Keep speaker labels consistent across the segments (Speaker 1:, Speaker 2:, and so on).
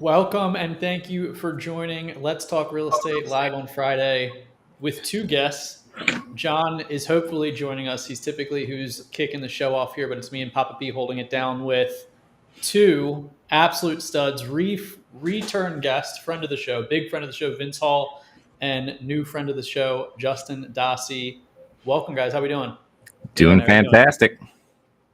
Speaker 1: Welcome and thank you for joining Let's Talk Real Estate live on Friday with two guests. John is hopefully joining us. He's typically who's kicking the show off here, but it's me and Papa P holding it down with two absolute studs, return guest, friend of the show, big friend of the show, Vince Hall, and new friend of the show, Justin Dossey. Welcome, guys. How we doing?
Speaker 2: Doing fantastic.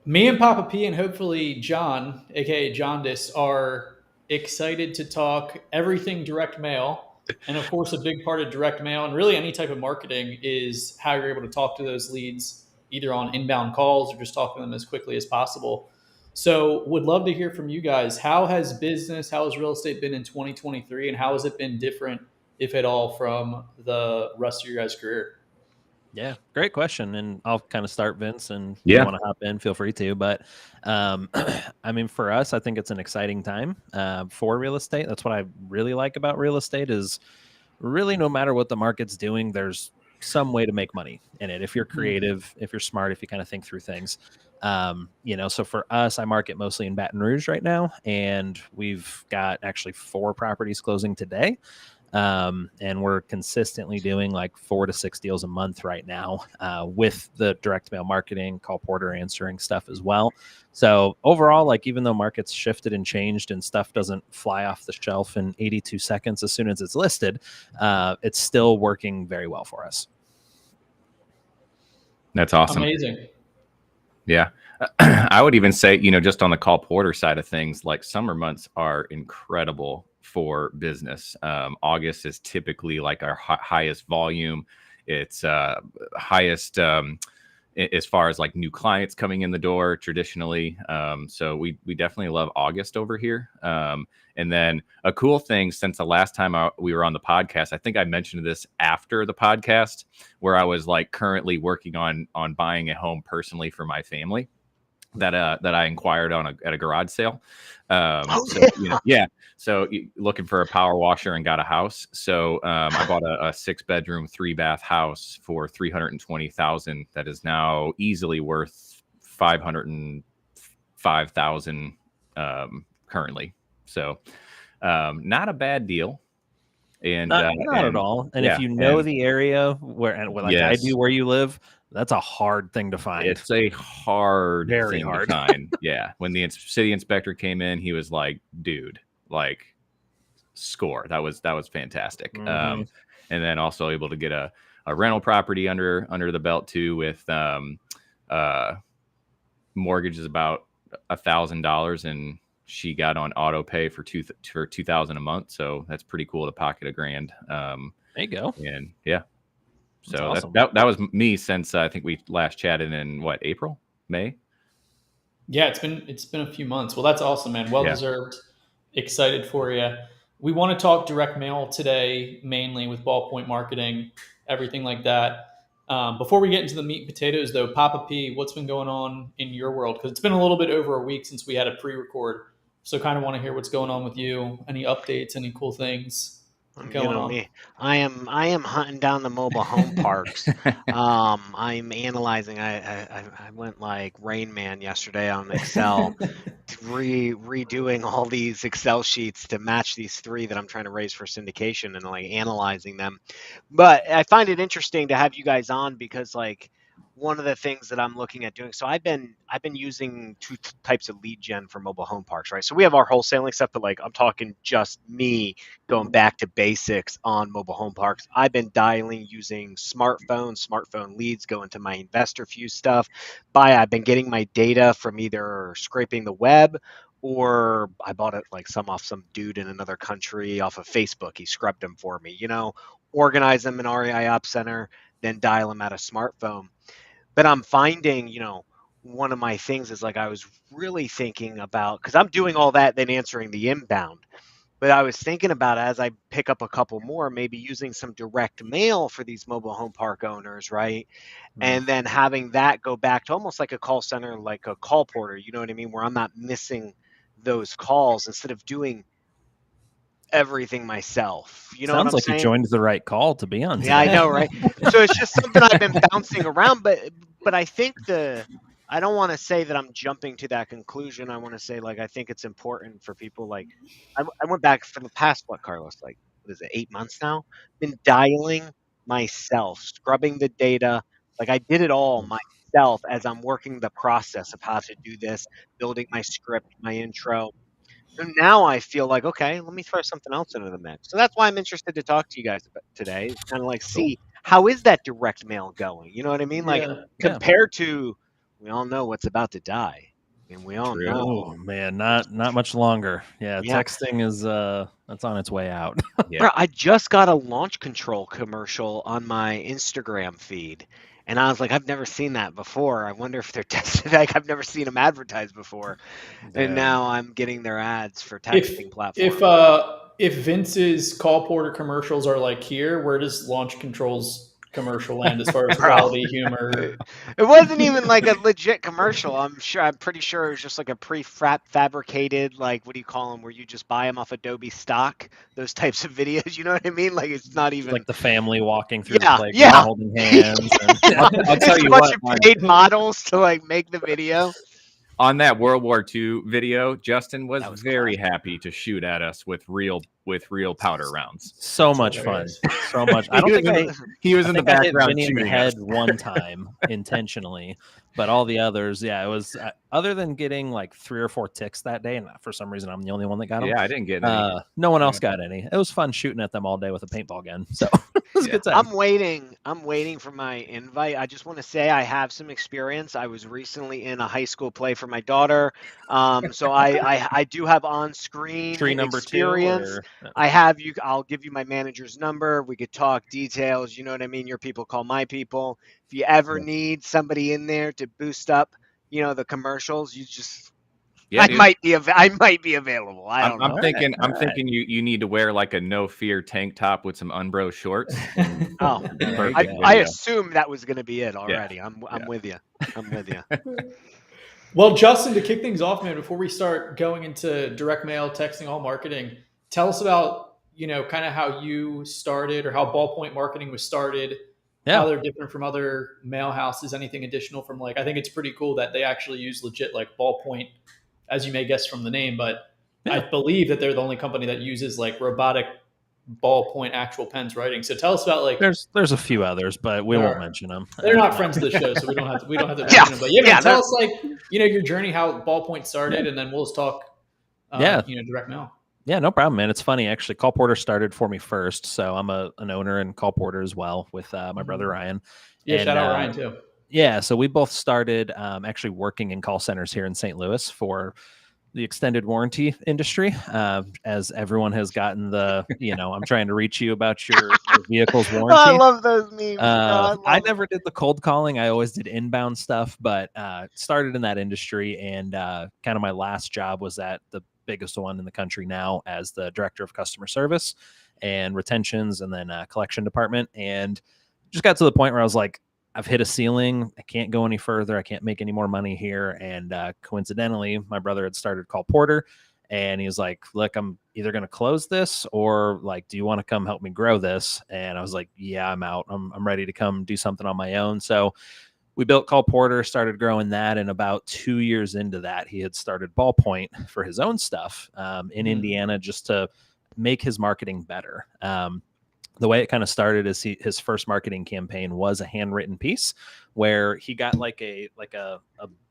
Speaker 1: Me and Papa P and hopefully John, aka Jaundice, are excited to talk everything direct mail. And of course, a big part of direct mail and really any type of marketing is how you're able to talk to those leads either on inbound calls or just talk to them as quickly as possible. So, would love to hear from you guys. How has business, how has real estate been in 2023, and how has it been different, if at all, from the rest of your guys' career?
Speaker 3: Yeah, great question. And I'll kind of start, Vince, and if
Speaker 2: Yeah.
Speaker 3: you want to hop in, feel free to. But I mean, for us, I think it's an exciting time for real estate. That's what I really like about real estate is really no matter what the market's doing, there's some way to make money in it. If you're creative, if you're smart, if you kind of think through things. So for us, I market mostly in Baton Rouge right now, and we've got actually 4 properties closing today. And we're consistently doing like 4 to 6 deals a month right now with the direct mail marketing, call porter answering stuff as well. So overall, like even though markets shifted and changed and stuff doesn't fly off the shelf in 82 seconds as soon as it's listed, it's still working very well for us.
Speaker 2: That's awesome.
Speaker 1: Amazing.
Speaker 2: Yeah. I would even say, just on the call porter side of things, like summer months are incredible for business. August is typically like our highest volume. It's highest as far as like new clients coming in the door traditionally. So we definitely love August over here. And then a cool thing since the last time we were on the podcast, I think I mentioned this after the podcast where I was like currently working on buying a home personally for my family that I inquired on at a garage sale. So looking for a power washer and got a house. So I bought a 6-bedroom, 3-bath house for $320,000. That is now easily worth $505,000 currently. So not a bad deal. And
Speaker 3: not at all. And if you know the area where I do where you live, that's a hard thing to find.
Speaker 2: It's a very hard thing to find. Yeah. When the city inspector came in, he was like, dude, like score. That was fantastic. Mm-hmm. And then also able to get a rental property under the belt too with mortgage is about $1,000 and she got on auto pay for $2,000 a month. So that's pretty cool to pocket $1,000.
Speaker 3: There you go.
Speaker 2: And yeah. So
Speaker 3: awesome.
Speaker 2: that was me since I think we last chatted in April, May.
Speaker 1: Yeah, it's been a few months. Well, that's awesome, man. Well deserved. Excited for you. We want to talk direct mail today, mainly with ballpoint marketing, everything like that. Before we get into the meat and potatoes, though, Papa P, what's been going on in your world? Because it's been a little bit over a week since we had a pre-record, so kind of want to hear what's going on with you. Any updates? Any cool things?
Speaker 4: Me. I am hunting down the mobile home parks. I'm analyzing. I went like Rain Man yesterday on Excel, redoing all these Excel sheets to match these 3 that I'm trying to raise for syndication and like analyzing them. But I find it interesting to have you guys on because like one of the things that I'm looking at doing. So I've been using 2 types of lead gen for mobile home parks, right? So we have our wholesaling stuff, but like I'm talking just me going back to basics on mobile home parks. I've been dialing using smartphone leads, going to my investor fuse stuff. I've been getting my data from either scraping the web or I bought it like off some dude in another country off of Facebook. He scrubbed them for me, organize them in REI Op Center, then dial them at a smartphone. But I'm finding, one of my things is like I was really thinking about, because I'm doing all that, then answering the inbound. But I was thinking about as I pick up a couple more, maybe using some direct mail for these mobile home park owners, right? Mm-hmm. And then having that go back to almost like a call center, like a call porter, you know what I mean? Where I'm not missing those calls instead of doing everything myself.
Speaker 3: Sounds like you joined the right call to be on today.
Speaker 4: Yeah, I know, right? So it's just something I've been bouncing around, but I think the I don't want to say that I'm jumping to that conclusion. I want to say, like, I think it's important for people. Like, I went back for the past, what, Carlos, like, what is it, 8 months now? Been dialing myself, scrubbing the data. Like, I did it all myself as I'm working the process of how to do this, building my script, my intro. So now I feel like, okay, let me throw something else into the mix. So that's why I'm interested to talk to you guys about today. Kind of like
Speaker 3: Cool.
Speaker 4: see how is that direct mail going? You know what I mean? Like
Speaker 1: Yeah.
Speaker 4: compared to, we all know what's about to die, and we all
Speaker 2: True.
Speaker 4: know,
Speaker 3: Oh man, not much longer. Yeah,
Speaker 4: yeah.
Speaker 3: texting is that's on its way out.
Speaker 2: Yeah.
Speaker 4: Bro, I just got a launch control commercial on my Instagram feed, and I was like, I've never seen that before. I wonder if they're tested. Like I've never seen them advertised before, and now I'm getting their ads for texting platforms.
Speaker 1: If Vince's call porter commercials are like here, where does Launch Control's commercial land as far as
Speaker 4: Bro.
Speaker 1: quality, humor?
Speaker 4: It wasn't even like a legit commercial. I'm pretty sure it was just like a fabricated, like, what do you call them, where you just buy them off Adobe stock, those types of videos. You know what I mean? Like, it's not even
Speaker 3: Like the family walking through the
Speaker 4: Yeah,
Speaker 3: playground
Speaker 4: yeah.
Speaker 3: holding hands. And,
Speaker 2: I'll tell
Speaker 4: It's
Speaker 2: you
Speaker 4: a bunch
Speaker 2: what,
Speaker 4: of paid models to like make the video.
Speaker 2: on that World War II video, Justin was,
Speaker 4: That was
Speaker 2: very
Speaker 4: classic.
Speaker 2: happy to shoot at us with real powder rounds.
Speaker 3: so much fun.
Speaker 1: hilarious.
Speaker 3: So much. I don't think
Speaker 2: He was
Speaker 3: I
Speaker 2: in the
Speaker 3: think I hit
Speaker 2: background
Speaker 3: Vinny in the
Speaker 2: shooting
Speaker 3: head
Speaker 2: us.
Speaker 3: one time intentionally, but all the others, yeah, it was other than getting like 3 or 4 ticks that day, and for some reason I'm the only one that got them.
Speaker 2: Yeah, I didn't get any.
Speaker 3: No one else got any. It was fun shooting at them all day with a paintball gun. So it was a good time.
Speaker 4: I'm waiting for my invite. I just want to say I have some experience. I was recently in a high school play for my daughter. So I do have on-screen
Speaker 3: Tree number
Speaker 4: experience.
Speaker 3: 2 or
Speaker 4: I have you. I'll give you my manager's number. We could talk details. You know what I mean? Your people call my people. If you ever need somebody in there to boost up, the commercials, you just.
Speaker 2: Yeah,
Speaker 4: I
Speaker 2: dude.
Speaker 4: might be available. I don't know.
Speaker 2: I'm thinking you need to wear like a no fear tank top with some Umbro shorts.
Speaker 4: Oh,
Speaker 2: Perfect
Speaker 4: I
Speaker 2: video.
Speaker 4: assumed that was going to be it already. I'm with you. I'm with you.
Speaker 1: Well, Justin, to kick things off, man, before we start going into direct mail, texting, all marketing, tell us about, kind of how you started or how Ballpoint marketing was started, how they're different from other mail houses, anything additional from I think it's pretty cool that they actually use legit like Ballpoint, as you may guess from the name, but I believe that they're the only company that uses like robotic ballpoint actual pens writing. So tell us about
Speaker 3: there's a few others, but we won't mention them.
Speaker 1: They're not friends of the show, so we don't have to mention them. But man, tell us your journey, how Ballpoint started, and then we'll just talk direct mail.
Speaker 3: Yeah, no problem, man. It's funny actually. Call Porter started for me first, so I'm an owner in Call Porter as well with my brother Ryan.
Speaker 1: Yeah, shout out Ryan too.
Speaker 3: Yeah, so we both started actually working in call centers here in St. Louis for the extended warranty industry. As everyone has gotten the, I'm trying to reach you about your vehicle's warranty.
Speaker 4: I love those memes.
Speaker 3: I never did the cold calling. I always did inbound stuff, but started in that industry. And kind of my last job was at the biggest one in the country now as the director of customer service and retentions and then collection department. And just got to the point where I was like, I've hit a ceiling. I can't go any further. I can't make any more money here. And coincidentally, my brother had started Call Porter, and he was like, look, I'm either going to close this or do you want to come help me grow this? And I was like, yeah, I'm out. I'm ready to come do something on my own. So we built Call Porter, started growing that. And about 2 years into that, he had started Ballpoint for his own stuff in Indiana just to make his marketing better. The way it kind of started is his first marketing campaign was a handwritten piece where he got like a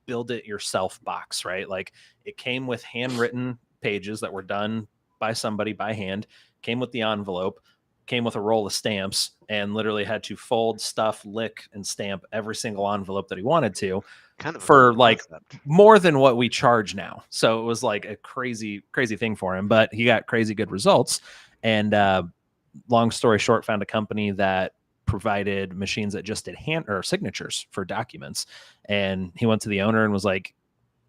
Speaker 3: build it yourself box, right? Like it came with handwritten pages that were done by somebody by hand, came with the envelope, came with a roll of stamps, and literally had to fold, stuff, lick, and stamp every single envelope that he wanted to,
Speaker 4: kind of
Speaker 3: for more than what we charge now. So it was like a crazy thing for him, but he got crazy good results. And long story short, found a company that provided machines that just did hand or signatures for documents. And he went to the owner and was like,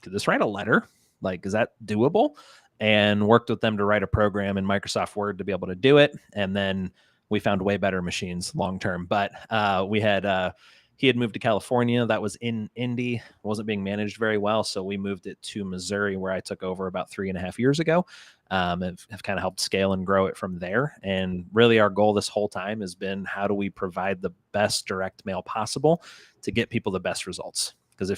Speaker 3: could this write a letter? Like, is that doable? And worked with them to write a program in Microsoft Word to be able to do it. And then we found way better machines long-term, but he had moved to California. That was in Indy, wasn't being managed very well. So we moved it to Missouri, where I took over about 3.5 years ago. Have kind of helped scale and grow it from there. And really our goal this whole time has been, how do we provide the best direct mail possible to get people the best results? Because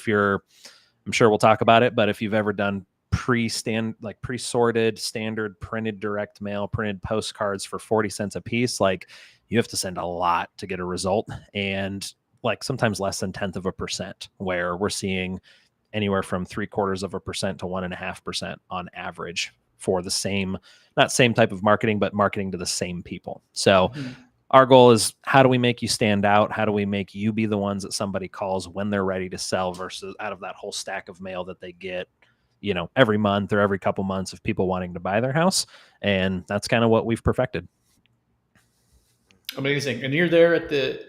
Speaker 3: I'm sure we'll talk about it, but if you've ever done pre-sorted standard printed direct mail, printed postcards for 40 cents a piece, like you have to send a lot to get a result, and like sometimes less than 1/10%, where we're seeing anywhere from 0.75% to 1.5% on average for the same, not same type of marketing, but marketing to the same people. So our goal is, how do we make you stand out? How do we make you be the ones that somebody calls when they're ready to sell, versus out of that whole stack of mail that they get, every month or every couple months of people wanting to buy their house. And that's kind of what we've perfected.
Speaker 1: Amazing. And you're there at the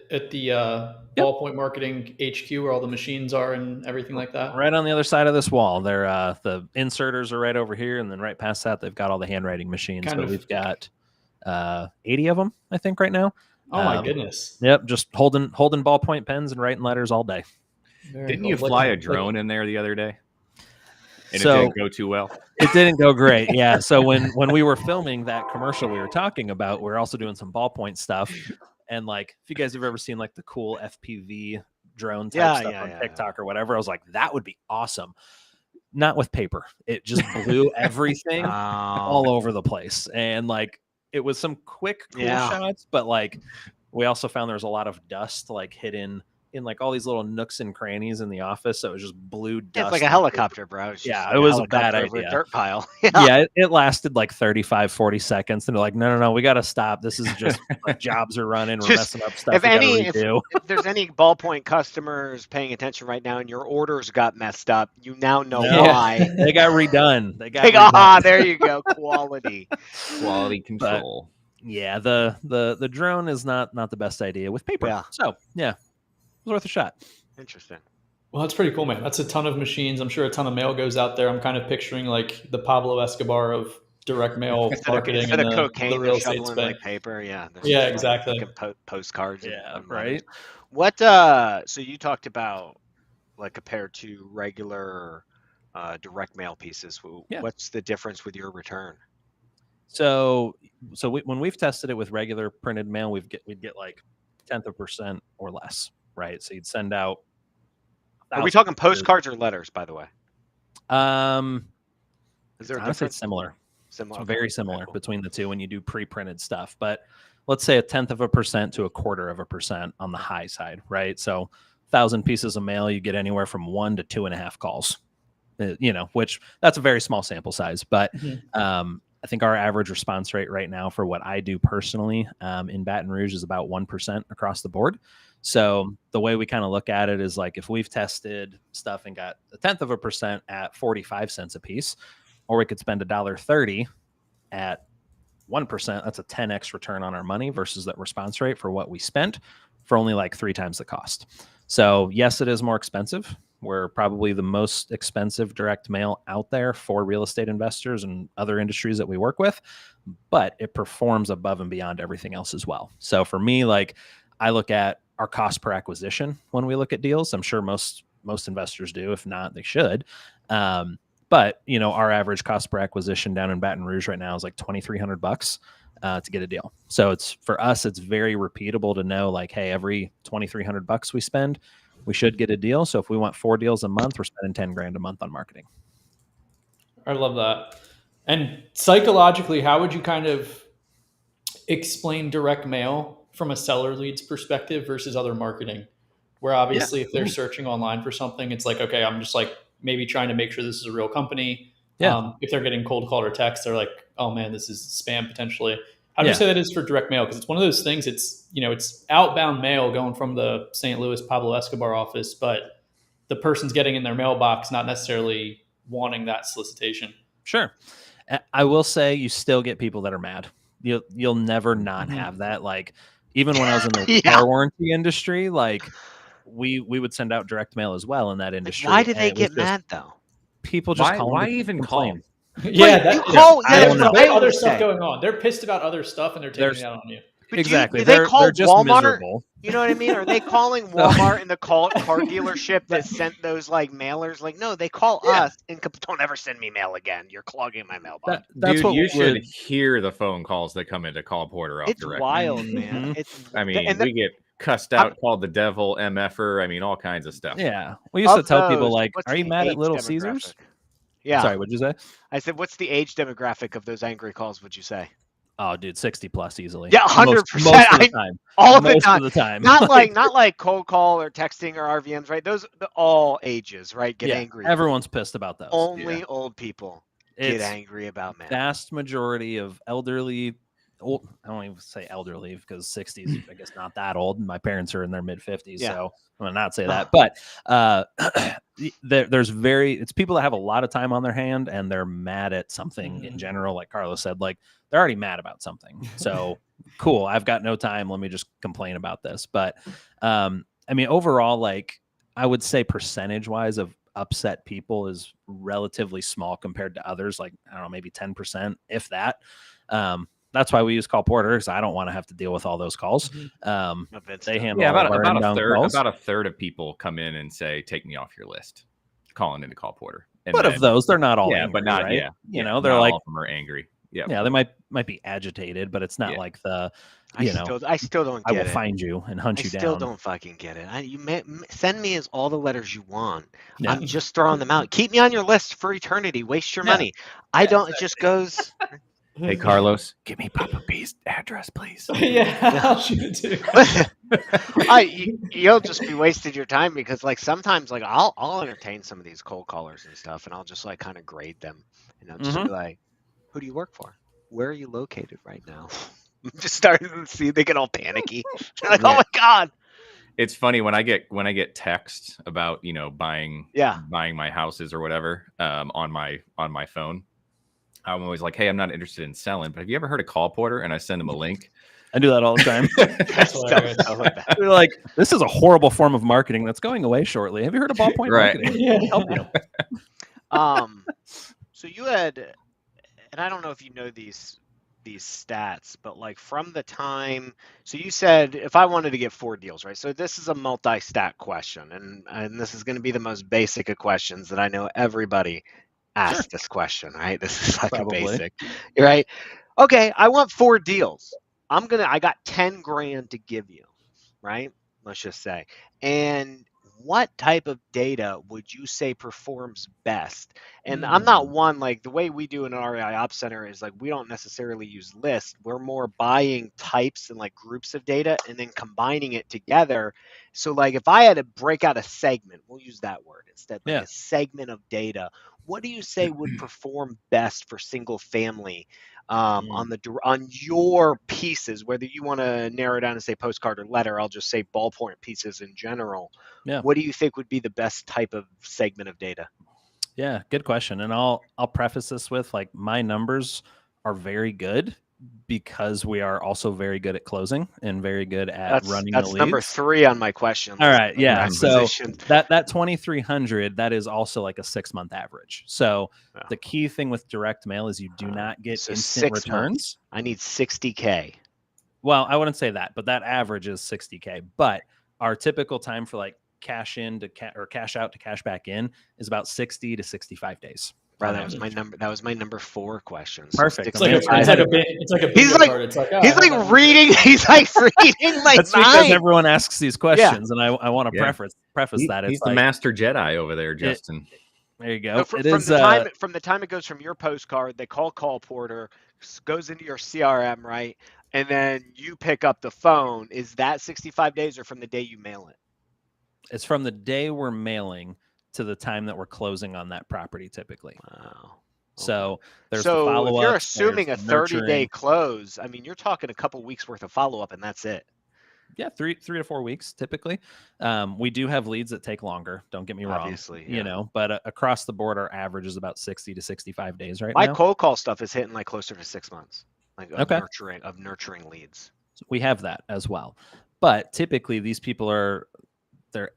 Speaker 1: Ballpoint Marketing HQ where all the machines are and everything like that?
Speaker 3: Right on the other side of this wall. They're the inserters are right over here, and then right past that, they've got all the handwriting machines. We've got 80 of them, I think, right now.
Speaker 1: Oh my goodness.
Speaker 3: Yep, just holding ballpoint pens and writing letters all day.
Speaker 2: Didn't you fly a drone in there the other day? And
Speaker 3: So,
Speaker 2: it didn't go too well.
Speaker 3: It didn't go great. Yeah. So when we were filming that commercial we were talking about, we were also doing some ballpoint stuff. And like, if you guys have ever seen like the cool FPV drone type stuff on TikTok or whatever, I was like, that would be awesome. Not with paper. It just blew everything all over the place. And like, it was some quick, cool shots, but like, we also found there was a lot of dust like hidden in like all these little nooks and crannies in the office. So it was just blue dust.
Speaker 4: It's like a helicopter, bro.
Speaker 3: It was a bad idea.
Speaker 4: A dirt pile.
Speaker 3: It lasted like 35, 40 seconds. And they're like, no, we got to stop. This is just like, jobs are running. We're messing up stuff.
Speaker 4: If there's any ballpoint customers paying attention right now and your orders got messed up, you now know why.
Speaker 3: They got redone.
Speaker 4: There you go. Quality
Speaker 2: control.
Speaker 3: But, the drone is not the best idea with paper.
Speaker 4: Yeah.
Speaker 3: So it was worth a shot.
Speaker 4: Interesting.
Speaker 1: Well, that's pretty cool, man. That's a ton of machines. I'm sure a ton of mail goes out there. I'm kind of picturing like the Pablo Escobar of direct mail marketing.
Speaker 4: Instead of cocaine,
Speaker 1: the real estate space.
Speaker 4: Like paper.
Speaker 1: Exactly.
Speaker 4: Postcards.
Speaker 3: Yeah, right.
Speaker 4: What? So you talked about like compared to regular direct mail pieces. What's the difference with your return?
Speaker 3: So when we've tested it with regular printed mail, we'd get like 0.1% or less. Right. So you'd send out.
Speaker 4: Are we talking postcards or letters, by the way?
Speaker 3: Is there a difference? It's similar. It's very similar between the two when you do pre-printed stuff. But let's say 0.1% to 0.25% on the high side, right? So 1,000 pieces of mail, you get anywhere from 1 to 2.5 calls. Which that's a very small sample size, but I think our average response rate right now for what I do personally in Baton Rouge is about 1% across the board. So the way we kind of look at it is like, if we've tested stuff and got 0.1% at 45 cents a piece, or we could spend $1.30 at 1%, that's a 10x return on our money versus that response rate for what we spent for only like 3 times the cost. So yes, it is more expensive. We're probably the most expensive direct mail out there for real estate investors and other industries that we work with, but it performs above and beyond everything else as well. So for me, like, I look at our cost per acquisition when we look at deals. I'm sure most investors do. If not, they should. But our average cost per acquisition down in Baton Rouge right now is like $2,300 to get a deal. So for us, it's very repeatable to know like, hey, every $2,300 we spend, we should get a deal. So if we want 4 deals a month, we're spending $10,000 a month on marketing.
Speaker 1: I love that. And psychologically, how would you kind of explain direct mail from a seller leads perspective versus other marketing? Where obviously if they're searching online for something, it's like, okay, I'm just like maybe trying to make sure this is a real company. If they're getting cold call or text, they're like, oh man, this is spam potentially. How do you say that is for direct mail? Because it's one of those things, it's outbound mail going from the St. Louis Pablo Escobar office, but the person's getting in their mailbox, not necessarily wanting that solicitation.
Speaker 3: Sure. I will say you still get people that are mad. You'll never not have that. Like, even when I was in the car warranty industry, like we would send out direct mail as well in that industry.
Speaker 4: Why did they get mad though?
Speaker 3: People just call.
Speaker 2: Why even call?
Speaker 1: There's other stuff going on. They're pissed about other stuff and they're taking it out on you.
Speaker 3: Exactly.
Speaker 4: Do they call
Speaker 3: they're just
Speaker 4: Walmart?
Speaker 3: Miserable.
Speaker 4: You know what I mean? Are they calling Walmart and the car dealership that sent those like mailers? Like, no, they call us and don't ever send me mail again. You're clogging my mailbox.
Speaker 3: That's
Speaker 2: Dude,
Speaker 3: what
Speaker 2: you should hear the phone calls that come in to call Porter off
Speaker 4: It's
Speaker 2: direct.
Speaker 4: wild, man.
Speaker 2: We cussed out, called the devil, MFer. I mean, all kinds of stuff.
Speaker 3: Yeah. We used to tell people
Speaker 4: those,
Speaker 3: like,
Speaker 4: what's
Speaker 3: are you
Speaker 4: the
Speaker 3: mad at
Speaker 4: age
Speaker 3: Little
Speaker 4: demographic?
Speaker 3: Caesars?
Speaker 4: Yeah.
Speaker 3: Sorry, what'd you say?
Speaker 4: I said, what's the age demographic of those angry calls, would you say?
Speaker 3: Oh, dude, 60 plus easily.
Speaker 4: Yeah, 100%.
Speaker 3: Most of the time.
Speaker 4: All the
Speaker 3: Most
Speaker 4: time.
Speaker 3: of the time.
Speaker 4: Not like cold call or texting or RVMs, right? Those all ages, right? Get angry.
Speaker 3: Everyone's pissed about those.
Speaker 4: Only old people get angry about mail.
Speaker 3: Vast majority of elderly, old, I don't even say elderly because 60s, I guess not that old. My parents are in their mid 50s, so I'm gonna not say that. But it's people that have a lot of time on their hand and they're mad at something in general. Like Carlos said, like they're already mad about something. So cool, I've got no time. Let me just complain about this. But I mean, overall, like I would say percentage wise of upset people is relatively small compared to others. Like, I don't know, maybe 10%, if that. That's why we use call porters. I don't want to have to deal with all those calls. They handle
Speaker 2: about a third of people come in and say, "Take me off your list," calling in to call porter.
Speaker 3: And but then, of those, they're not all angry,
Speaker 2: but not
Speaker 3: right? You know, they're like
Speaker 2: all of them are angry.
Speaker 3: Yeah, they might be agitated, but it's not like the
Speaker 4: I still don't get it.
Speaker 3: I will find you and hunt you down.
Speaker 4: I still don't fucking get it. Send me as all the letters you want. Yeah. I'm just throwing them out. Keep me on your list for eternity. Waste your money. I don't. Exactly. It just goes.
Speaker 2: Hey, Carlos, give me Papa P's address, please.
Speaker 1: I'll shoot it too.
Speaker 4: You'll just be wasting your time because, like, sometimes, like, I'll entertain some of these cold callers and stuff, and I'll just like kind of grade them, just be like, "Who do you work for? Where are you located right now?" Just starting to see, they get all panicky. Like, oh my god.
Speaker 2: It's funny when I get texts about buying my houses or whatever on my phone. I'm always like, hey, I'm not interested in selling, but have you ever heard of Call Porter? And I send them a link.
Speaker 3: I do that all the time. They're like, this is a horrible form of marketing that's going away shortly. Have you heard of ballpoint marketing?
Speaker 1: Yeah.
Speaker 3: Help you.
Speaker 4: So you had, and I don't know if you know these stats, but like from the time, so you said if I wanted to get 4 deals, right? So this is a multi-stat question, and this is going to be the most basic of questions that I know everybody ask this question, right? This is like a basic, right? Okay, I want 4 deals. I got 10 grand to give you, right? Let's just say. And what type of data would you say performs best? And I'm not one, like the way we do in our REI Ops Center is like, we don't necessarily use lists. We're more buying types and like groups of data and then combining it together. So like if I had to break out a segment, we'll use that word instead, like a segment of data, what do you say would perform best for single family on your pieces, whether you want to narrow down and say postcard or letter? I'll just say ballpoint pieces in general.
Speaker 3: Yeah.
Speaker 4: What do you think would be the best type of segment of data?
Speaker 3: Yeah, good question. And I'll preface this with like my numbers are very good because we are also very good at closing and very good at running the leads.
Speaker 4: That's number 3 on my question.
Speaker 3: All right. Yeah. So that 2,300, that is also like a 6-month average. So the key thing with direct mail is you do not get instant returns.
Speaker 4: Months. I need 60K.
Speaker 3: Well, I wouldn't say that, but that average is 60K. But our typical time for like cash in to cash out to cash back in is about 60 to 65 days.
Speaker 4: Bro, that was my number. That was my number 4 question.
Speaker 3: Perfect.
Speaker 1: It's like a
Speaker 4: he's like reading. He's like reading like
Speaker 3: That's because everyone asks these questions, and I want to preface that.
Speaker 2: He's the master Jedi over there, Justin.
Speaker 3: There you go.
Speaker 4: From the time it goes from your postcard, they call porter, goes into your CRM, right? And then you pick up the phone. Is that 65 days or from the day you mail it?
Speaker 3: It's from the day we're mailing to the time that we're closing on that property typically.
Speaker 4: Wow.
Speaker 3: So there's
Speaker 4: the follow-up. If you're assuming a 30-day close, I mean, you're talking a couple weeks worth of follow-up and that's it.
Speaker 3: Yeah, 3 to 4 weeks typically. We do have leads that take longer. Don't get me wrong.
Speaker 4: Obviously,
Speaker 3: but across the board, our average is about 60 to 65 days right
Speaker 4: now.
Speaker 3: My
Speaker 4: cold call stuff is hitting like closer to 6 months, like of nurturing leads.
Speaker 3: So we have that as well, but typically these people they're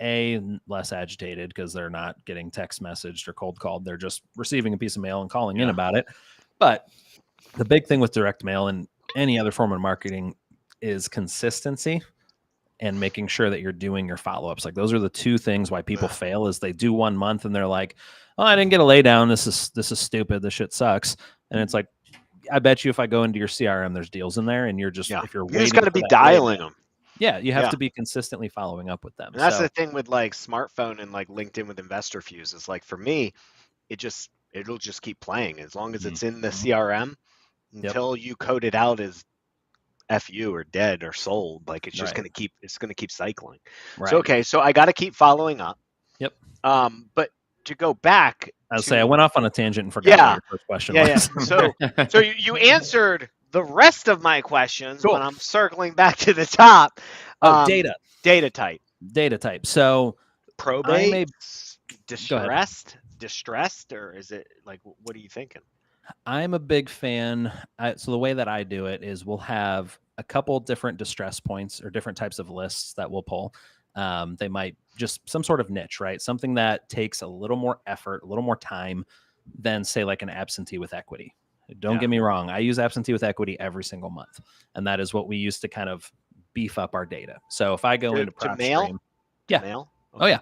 Speaker 3: less agitated because they're not getting text messaged or cold called. They're just receiving a piece of mail and calling in about it. But the big thing with direct mail and any other form of marketing is consistency and making sure that you're doing your follow-ups. Like those are the 2 things why people fail is they do 1 month and they're like, oh, I didn't get a lay down. This is stupid. This shit sucks. And it's like, I bet you if I go into your CRM, there's deals in there and you're just, if you're waiting,
Speaker 4: just got to be dialing them.
Speaker 3: Yeah, you have
Speaker 4: Yeah.
Speaker 3: to be consistently following up with them.
Speaker 4: And that's
Speaker 3: So
Speaker 4: the thing with like smartphone and like LinkedIn with investor fuse is like for me, it'll just keep playing as long as it's in the
Speaker 3: Mhm.
Speaker 4: CRM
Speaker 3: Yep.
Speaker 4: until you code it out as FU or dead or sold. Like it's just
Speaker 3: Right.
Speaker 4: gonna keep cycling.
Speaker 3: Right.
Speaker 4: So okay, so I got to keep following up.
Speaker 3: Yep.
Speaker 4: But to go back
Speaker 3: I'll
Speaker 4: to
Speaker 3: say I went off on a tangent and forgot what
Speaker 4: yeah,
Speaker 3: your first question
Speaker 4: yeah.
Speaker 3: was.
Speaker 4: So you answered the rest of my questions,
Speaker 3: Cool.
Speaker 4: but I'm circling back to the top.
Speaker 3: Data
Speaker 4: type,
Speaker 3: data type. So
Speaker 4: probate,
Speaker 3: Go ahead.
Speaker 4: distressed, or is it like what are you thinking?
Speaker 3: I'm a big fan. So the way that I do it is we'll have a couple different distress points or different types of lists that we'll pull. They might just some sort of niche, right? Something that takes a little more effort, a little more time than say like an absentee with equity. Don't get me wrong. I use absentee with equity every single month. And that is what we use to kind of beef up our data. So if I go into
Speaker 4: To
Speaker 3: prop
Speaker 4: mail?
Speaker 3: stream, yeah.
Speaker 4: Mail?
Speaker 3: Oh yeah.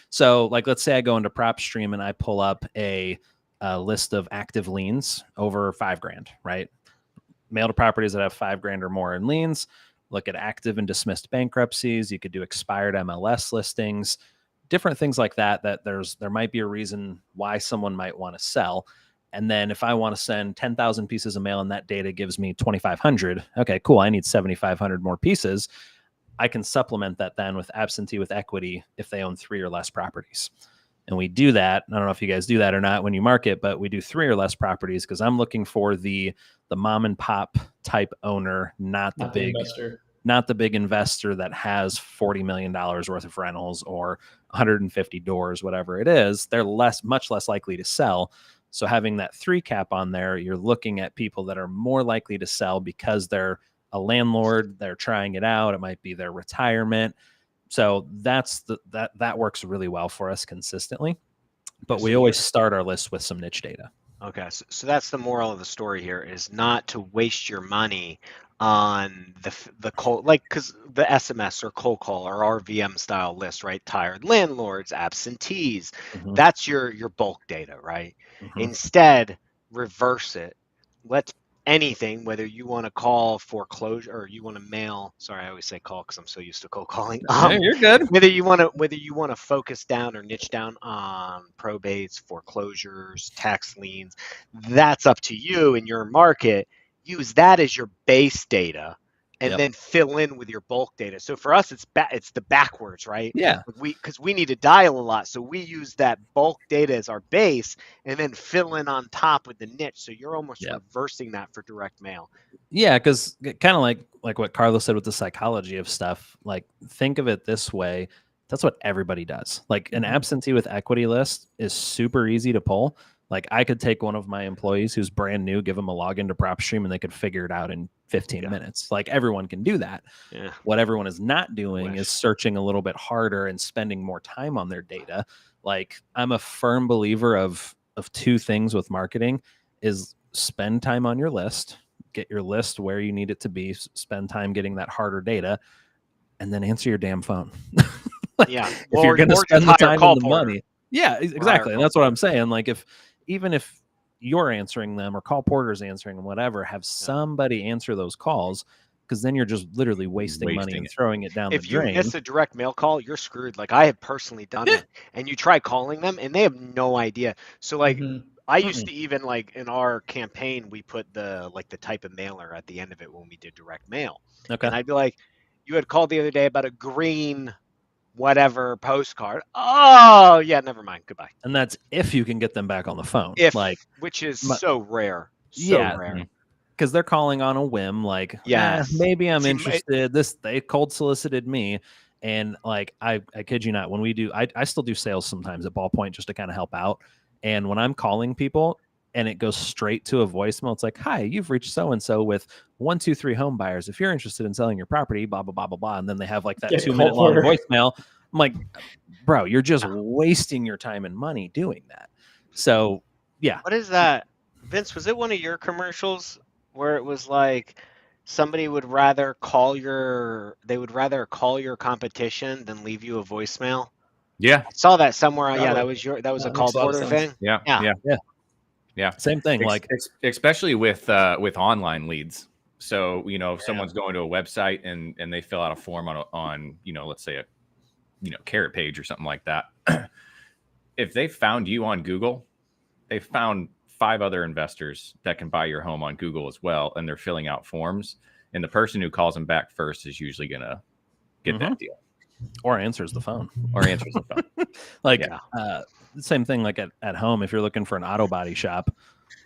Speaker 3: So like, let's say I go into prop stream and I pull up a list of active liens over $5,000, right? Mail to properties that have $5,000 or more in liens. Look at active and dismissed bankruptcies. You could do expired MLS listings, different things like that. That there might be a reason why someone might want to sell. And then if I want to send 10,000 pieces of mail and that data gives me 2,500, okay, cool. I need 7,500 more pieces. I can supplement that then with absentee with equity if they own 3 or less properties. And we do that. I don't know if you guys do that or not when you market, but we do 3 or less properties because I'm looking for the mom and pop type owner, not the big investor that has $40 million worth of rentals or 150 doors, whatever it is. They're much less likely to sell. So having that 3 cap on there, you're looking at people that are more likely to sell because they're a landlord, they're trying it out. It might be their retirement. So that works really well for us consistently. But we always start our list with some niche data.
Speaker 4: Okay, so that's the moral of the story here is not to waste your money on the cold, like because the SMS or cold call or RVM style list, right? Tired landlords, absentees, that's your bulk data, right? Instead, reverse it. Let's anything, whether you want to call foreclosure or you want to mail. Sorry, I always say call because I'm so used to cold calling.
Speaker 3: You're good.
Speaker 4: Whether you want to focus down or niche down on probates, foreclosures, tax liens, that's up to you in your market. Use that as your base data, and then fill in with your bulk data. So for us, it's the backwards, right?
Speaker 3: Yeah.
Speaker 4: Because we need to dial a lot, so we use that bulk data as our base, and then fill in on top with the niche. So you're almost reversing that for direct mail.
Speaker 3: Yeah, because kind of like what Carlos said with the psychology of stuff. Like think of it this way: that's what everybody does. Like an absentee with equity list is super easy to pull. Like I could take one of my employees who's brand new, give them a login to PropStream, and they could figure it out in 15 minutes. Like everyone can do that.
Speaker 4: Yeah.
Speaker 3: What everyone is not doing is searching a little bit harder and spending more time on their data. Like I'm a firm believer of 2 things with marketing is spend time on your list, get your list where you need it to be, spend time getting that harder data, and then answer your damn phone. If you're going to spend the time and the money. Yeah, exactly. And that's what I'm saying. Like even if you're answering them or call porters answering them, whatever, have somebody answer those calls, because then you're just literally wasting money and throwing it down the drain.
Speaker 4: If you miss a direct mail call, you're screwed. Like I have personally done it, and you try calling them and they have no idea. So like I used to even like in our campaign, we put the type of mailer at the end of it when we did direct mail.
Speaker 3: Okay.
Speaker 4: And I'd be like, you had called the other day about a green whatever postcard. Oh yeah, never mind. Goodbye.
Speaker 3: And that's if you can get them back on the phone.
Speaker 4: Which is so rare.
Speaker 3: Rare. Because they're calling on a whim, like, maybe I'm interested. They cold solicited me. And like I kid you not, when we do I still do sales sometimes at Ballpoint just to kind of help out. And when I'm calling people and it goes straight to a voicemail, it's like, hi, you've reached so-and-so with 123 home buyers. If you're interested in selling your property, blah, blah, blah, blah, blah. And then they have like that 2-minute long voicemail. I'm like, bro, you're just wasting your time and money doing that. So yeah.
Speaker 4: What is that? Vince, was it one of your commercials where it was like somebody would rather call your competition than leave you a voicemail?
Speaker 2: Yeah.
Speaker 4: I saw that somewhere. Yeah, that was a call porter thing.
Speaker 2: Yeah. Same thing.
Speaker 3: Like
Speaker 2: especially with online leads. So, if someone's going to a website and they fill out a form on let's say a, carrot page or something like that. If they found you on Google, they found 5 other investors that can buy your home on Google as well. And they're filling out forms. And the person who calls them back first is usually going to get that deal.
Speaker 3: Or answers the phone.
Speaker 2: Like,
Speaker 3: same thing like at home. If you're looking for an auto body shop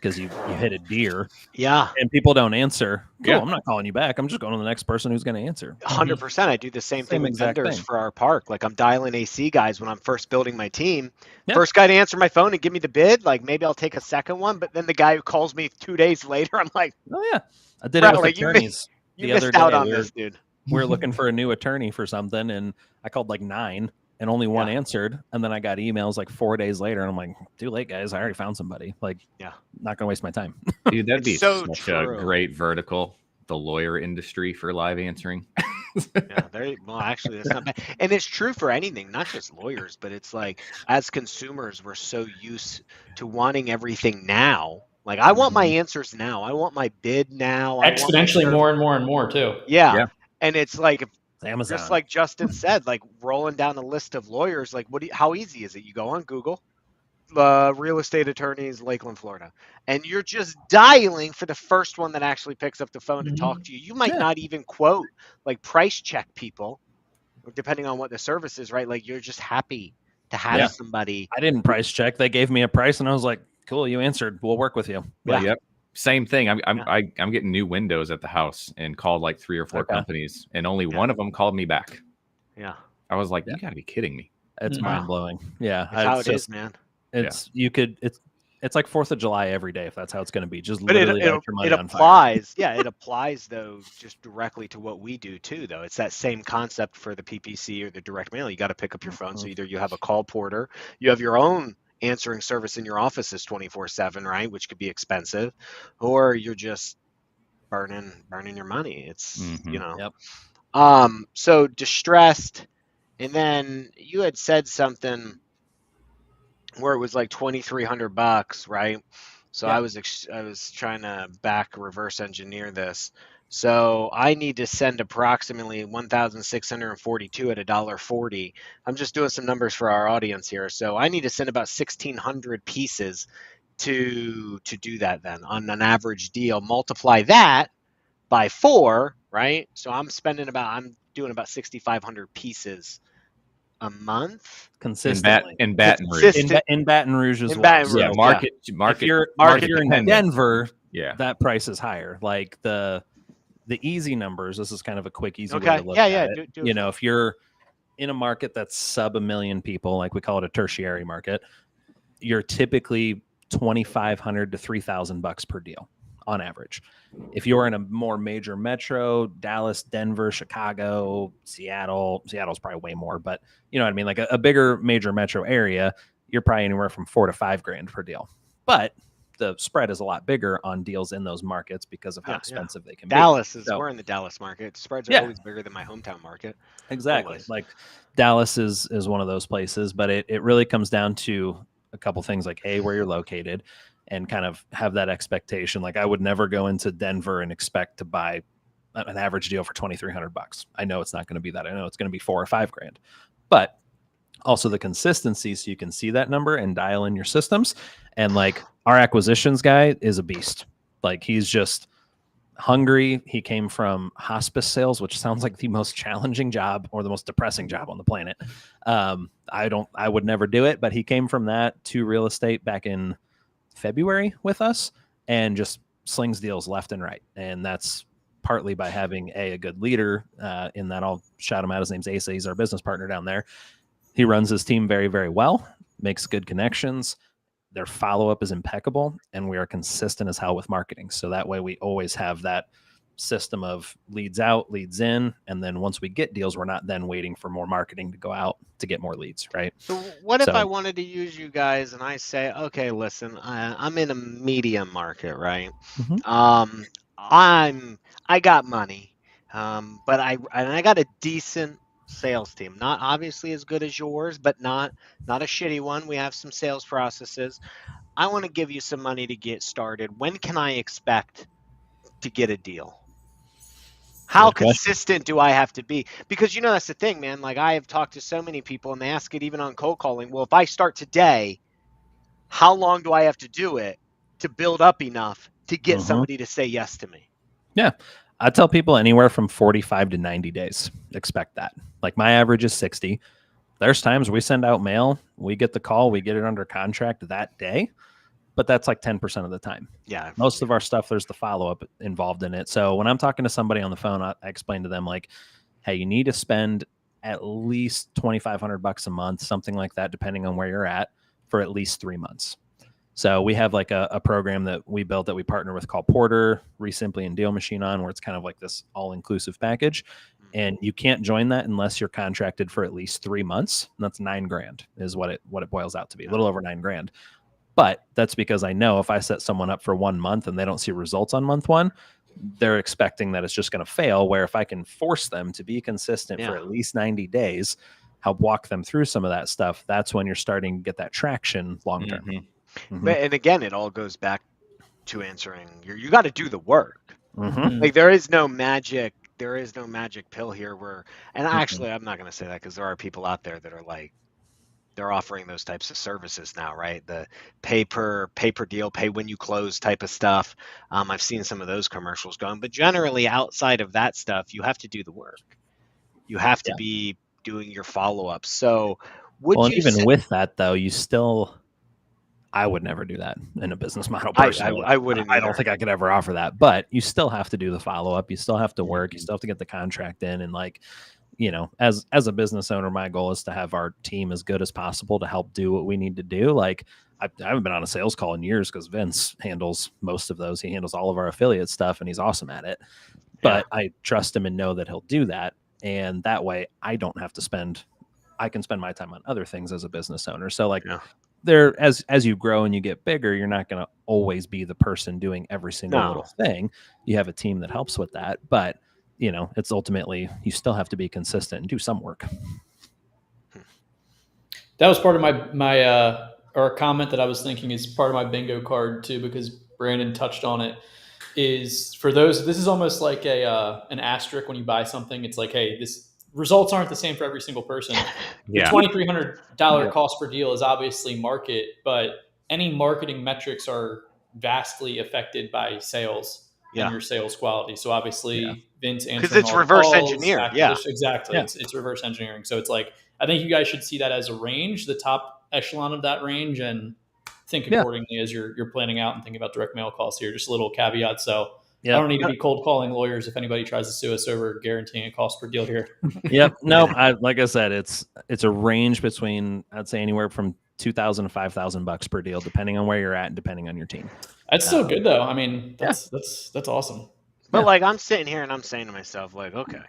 Speaker 3: because you hit a deer, and people don't answer, cool, I'm not calling you back. I'm just going to the next person who's going to answer.
Speaker 4: 100%. I do the same thing with vendors for our park. Like, I'm dialing AC guys when I'm first building my team. First guy to answer my phone and give me the bid, like maybe I'll take a second one, but then the guy who calls me 2 days later, I'm like,
Speaker 3: oh yeah, I did it with attorneys
Speaker 4: the other day. On this, dude.
Speaker 3: We were looking for a new attorney for something, and I called like 9. And only one answered, and then I got emails like 4 days later, and I'm like, too late, guys. I already found somebody. Like, not gonna waste my time.
Speaker 2: Dude, that'd be such a great vertical, the lawyer industry for live answering.
Speaker 4: Well, actually, that's not bad. And it's true for anything, not just lawyers, but it's like, as consumers, we're so used to wanting everything now. Like, I want my answers now. I want my bid now.
Speaker 1: Exponentially more and more and more, too.
Speaker 4: Yeah. And it's like,
Speaker 3: Amazon.
Speaker 4: Just like Justin said, like rolling down a list of lawyers, like how easy is it? You go on Google, real estate attorneys, Lakeland, Florida, and you're just dialing for the first one that actually picks up the phone to talk to you. You might not even quote, like price check people, depending on what the service is, right? Like, you're just happy to have somebody.
Speaker 3: I didn't price check. They gave me a price, and I was like, cool, you answered. We'll work with you.
Speaker 2: Yep. Same thing. I'm getting new windows at the house and called like 3 or 4 companies, and only one of them called me back.
Speaker 4: Yeah,
Speaker 2: I was like, you got to be kidding me.
Speaker 3: It's mind blowing. Yeah,
Speaker 4: that's how it is, man.
Speaker 3: It's it's like 4th of July every day if that's how it's going to be. Just
Speaker 4: but
Speaker 3: literally
Speaker 4: it applies. It applies though, just directly to what we do too. Though it's that same concept for the PPC or the direct mail. You got to pick up your phone. So either you have a call porter, you have your own answering service in your offices 24/7, right? Which could be expensive, or you're just burning your money. It's so distressed. And then you had said something where it was like $2,300, right? So I was trying to reverse engineer this. So I need to send approximately 1,642 at $1.40. I'm just doing some numbers for our audience here. So I need to send about 1,600 pieces to do that then on an average deal. Multiply that by 4, right? So I'm doing about 6,500 pieces a month
Speaker 3: consistently
Speaker 2: in Baton Rouge.
Speaker 3: In Baton Rouge as well.
Speaker 4: Baton Rouge,
Speaker 2: yeah, market.
Speaker 3: If you're in Denver, that price is higher. Like the easy numbers. This is kind of a quick, easy way to look at it. If you're in a market that's sub 1 million people, like we call it a tertiary market, you're typically $2,500 to $3,000 per deal on average. If you're in a more major metro, Dallas, Denver, Chicago, Seattle's probably way more, but you know what I mean? Like a bigger major metro area, you're probably anywhere from $4,000 to $5,000 per deal. But the spread is a lot bigger on deals in those markets because of how expensive they can be.
Speaker 4: We're in the Dallas market. Spreads are always bigger than my hometown market.
Speaker 3: Exactly. Always. Like Dallas is one of those places, but it really comes down to a couple things like where you're located and kind of have that expectation. Like I would never go into Denver and expect to buy an average deal for $2,300. I know it's not going to be that. I know it's going to be $4,000 or $5,000, but also the consistency. So you can see that number and dial in your systems. And like our acquisitions guy is a beast. Like he's just hungry. He came from hospice sales, which sounds like the most challenging job or the most depressing job on the planet. I would never do it, but he came from that to real estate back in February with us and just slings deals left and right. And that's partly by having a good leader in that. I'll shout him out. His name's Asa. He's our business partner down there. He runs his team very, very well, makes good connections. Their follow-up is impeccable, and we are consistent as hell with marketing. So that way we always have that system of leads out, leads in, and then once we get deals, we're not then waiting for more marketing to go out to get more leads, right?
Speaker 4: So what if I wanted to use you guys and I say, okay, listen, I'm in a medium market, right? Mm-hmm. I got money, but I got a decent sales team, not obviously as good as yours, but not a shitty one. We have some sales processes. I want to give you some money to get started. When can I expect to get a deal? How
Speaker 3: Good question.
Speaker 4: consistent do I have to be? Because that's the thing, man. Like, I have talked to so many people, and they ask it even on cold calling. Well, if I start today, how long do I have to do it to build up enough to get somebody to say yes to me?
Speaker 3: Yeah. I tell people anywhere from 45 to 90 days. Expect that. Like, my average is 60. There's times we send out mail, we get the call, we get it under contract that day, but that's like 10% of the time.
Speaker 4: Yeah.
Speaker 3: Most of our stuff, there's the follow-up involved in it. So when I'm talking to somebody on the phone, I explain to them, like, hey, you need to spend at least $2,500 a month, something like that, depending on where you're at, for at least 3 months. So we have like a program that we built that we partner with called Porter, Resimply, and Deal Machine on, where it's kind of like this all-inclusive package. And you can't join that unless you're contracted for at least 3 months. And that's $9,000 is what it boils out to be, a little over $9,000. But that's because I know if I set someone up for 1 month and they don't see results on month one, they're expecting that it's just going to fail. Where if I can force them to be consistent for at least 90 days, help walk them through some of that stuff, that's when you're starting to get that traction long term.
Speaker 4: But, and again, it all goes back to answering you got to do the work.
Speaker 3: Mm-hmm.
Speaker 4: Like, there is no magic pill here and actually I'm not going to say that, because there are people out there that are like, they're offering those types of services now, right? The pay per deal, pay when you close type of stuff. I've seen some of those commercials going, but generally outside of that stuff, you have to do the work. You have to be doing your follow-up. So
Speaker 3: with that though, I would never do that in a business model personally.
Speaker 4: I wouldn't.
Speaker 3: I don't think I could ever offer that, but you still have to do the follow-up. You still have to work. You still have to get the contract in. And like, as a business owner, my goal is to have our team as good as possible to help do what we need to do. Like, I haven't been on a sales call in years because Vince handles most of those. He handles all of our affiliate stuff and he's awesome at it. But I trust him and know that he'll do that. And that way I don't have to I can spend my time on other things as a business owner. So like, as you grow and you get bigger, you're not going to always be the person doing every single little thing. You have a team that helps with that, but it's ultimately, you still have to be consistent and do some work.
Speaker 1: That was part of my or a comment that I was thinking is part of my bingo card too, because Brandon touched on it. Is for those, this is almost like an asterisk when you buy something. It's like, hey, this results aren't the same for every single person. The $2,300 cost per deal is obviously market, but any marketing metrics are vastly affected by sales and your sales quality. So obviously Vince answering,
Speaker 4: because it's reverse engineering.
Speaker 1: Exactly. It's reverse engineering. So it's like, I think you guys should see that as a range, the top echelon of that range, and think accordingly as you're planning out and thinking about direct mail calls here. Just a little caveat. So I don't need to be cold calling lawyers if anybody tries to sue us over guaranteeing a cost per deal here.
Speaker 3: No, like I said, it's a range between, I'd say anywhere from $2,000 to $5,000 per deal, depending on where you're at and depending on your team.
Speaker 1: That's still good though. I mean, that's awesome.
Speaker 4: But like, I'm sitting here and I'm saying to myself, like, okay,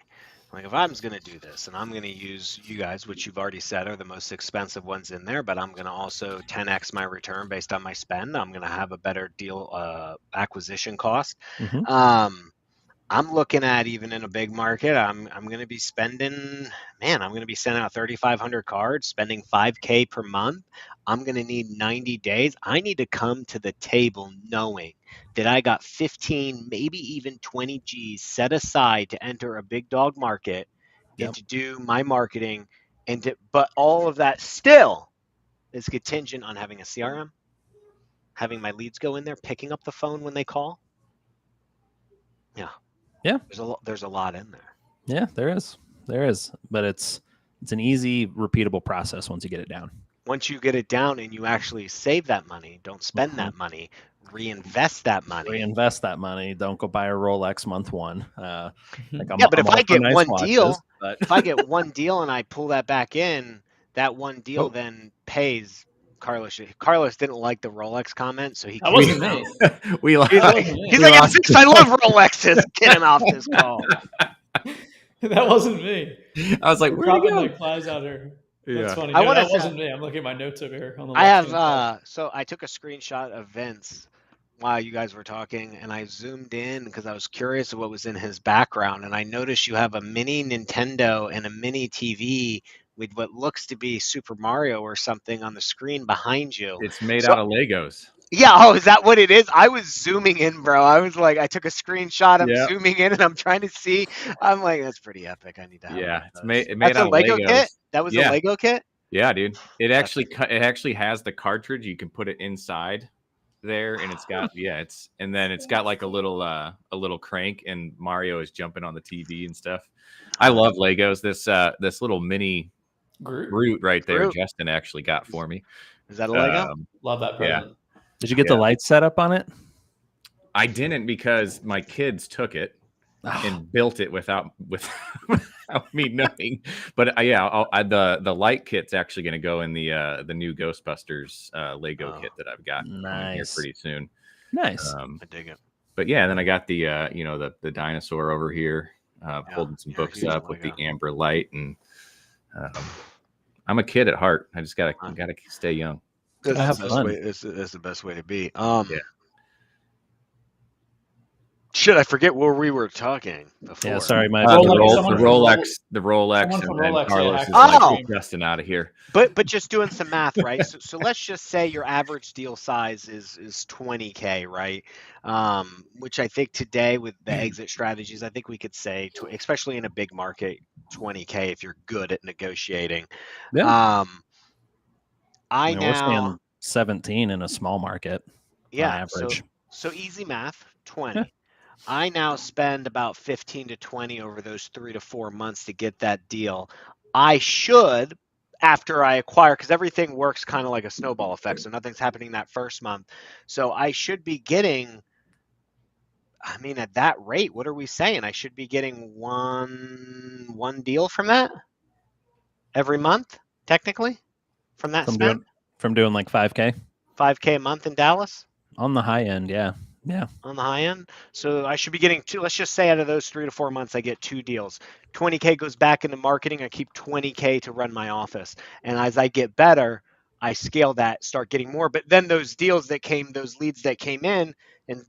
Speaker 4: like if I'm going to do this and I'm going to use you guys, which you've already said are the most expensive ones in there, but I'm going to also 10x my return based on my spend. I'm going to have a better deal acquisition cost. I'm looking at, even in a big market, I'm going to be spending, I'm going to be sending out 3,500 cards, spending $5,000 per month. I'm going to need 90 days. I need to come to the table knowing that I got 15, maybe even 20 G's set aside to enter a big dog market and to do my marketing. But all of that still is contingent on having a CRM, having my leads go in there, picking up the phone when they call. Yeah. There's a lot in there.
Speaker 3: Yeah, there is. But it's an easy, repeatable process once you get it down.
Speaker 4: Once you get it down and you actually save that money, don't spend that money, reinvest that money.
Speaker 3: Don't go buy a Rolex month one.
Speaker 4: But if I get one deal, if I get one deal and I pull that back in, that one deal then pays. Carlos didn't like the Rolex comment, so he
Speaker 1: that wasn't me.
Speaker 4: He's like, I love Rolexes. Get him off this call.
Speaker 1: That wasn't me.
Speaker 2: I was like,
Speaker 1: we're dropping like flies out here. That's funny. No, that wasn't me. I'm looking at my notes over here. On the
Speaker 4: I have so I took a screenshot of Vince while you guys were talking, and I zoomed in because I was curious of what was in his background, and I noticed you have a mini Nintendo and a mini TV with what looks to be Super Mario or something on the screen behind you.
Speaker 2: It's made out of Legos.
Speaker 4: Yeah, oh, is that what it is? I was zooming in, bro. I was like, I took a screenshot. I'm
Speaker 2: Yeah.
Speaker 4: zooming in and I'm trying to see. I'm like, that's pretty epic. I need to have one
Speaker 2: Yeah,
Speaker 4: of
Speaker 2: it's
Speaker 4: those.
Speaker 2: made
Speaker 4: That's a
Speaker 2: out of
Speaker 4: Lego kit?
Speaker 2: Legos.
Speaker 4: That was a
Speaker 2: Yeah,
Speaker 4: Lego kit?
Speaker 2: yeah, dude. It
Speaker 4: That's
Speaker 2: actually has the cartridge. You can put it inside there, and it's got and then it's got like a little crank, and Mario is jumping on the TV and stuff. I love Legos. This little mini
Speaker 1: Groot.
Speaker 2: Groot right there,
Speaker 4: Groot.
Speaker 2: Justin actually got for me.
Speaker 4: Is that a Lego?
Speaker 1: Love that
Speaker 2: Yeah.
Speaker 1: present.
Speaker 3: Did you get the lights set up on it?
Speaker 2: I didn't because my kids took it and built it without me knowing. But the light kit's actually going to go in the new Ghostbusters Lego kit that I've got coming here pretty soon.
Speaker 3: Nice.
Speaker 4: I dig it.
Speaker 2: But yeah, then I got the the dinosaur over here, holding some books up with the amber light, and I'm a kid at heart. I just gotta stay young.
Speaker 4: That's the best way to be.
Speaker 2: Yeah.
Speaker 4: Shit, I forget where we were talking before.
Speaker 3: Yeah, sorry, my
Speaker 2: the Rolex, and then
Speaker 1: Rolex,
Speaker 2: Carlos is
Speaker 4: Oh!
Speaker 2: like Justin out of here.
Speaker 4: But just doing some math, right? So let's just say your average deal size is 20K, right? Which I think today with the exit strategies, I think we could say, especially in a big market, 20K if you're good at negotiating.
Speaker 3: Yeah.
Speaker 4: I
Speaker 3: we're
Speaker 4: now
Speaker 3: seeing 17 in a small market.
Speaker 4: yeah,
Speaker 3: on average.
Speaker 4: so easy math, 20. Yeah. I now spend about 15 to 20 over those 3 to 4 months to get that deal. I should, after I acquire, because everything works kind of like a snowball effect, so nothing's happening that first month. So I should be getting, I mean, at that rate, what are we saying? I should be getting one deal from that every month, technically, from that spend?
Speaker 3: From doing like 5K?
Speaker 4: 5K a month in Dallas?
Speaker 3: On the high end, yeah. Yeah.
Speaker 4: On the high end. So I should be getting two. Let's just say out of those 3 to 4 months, I get 2 deals. 20K goes back into marketing. I keep 20K to run my office. And as I get better, I scale that, start getting more. But then those deals that came, those leads that came in and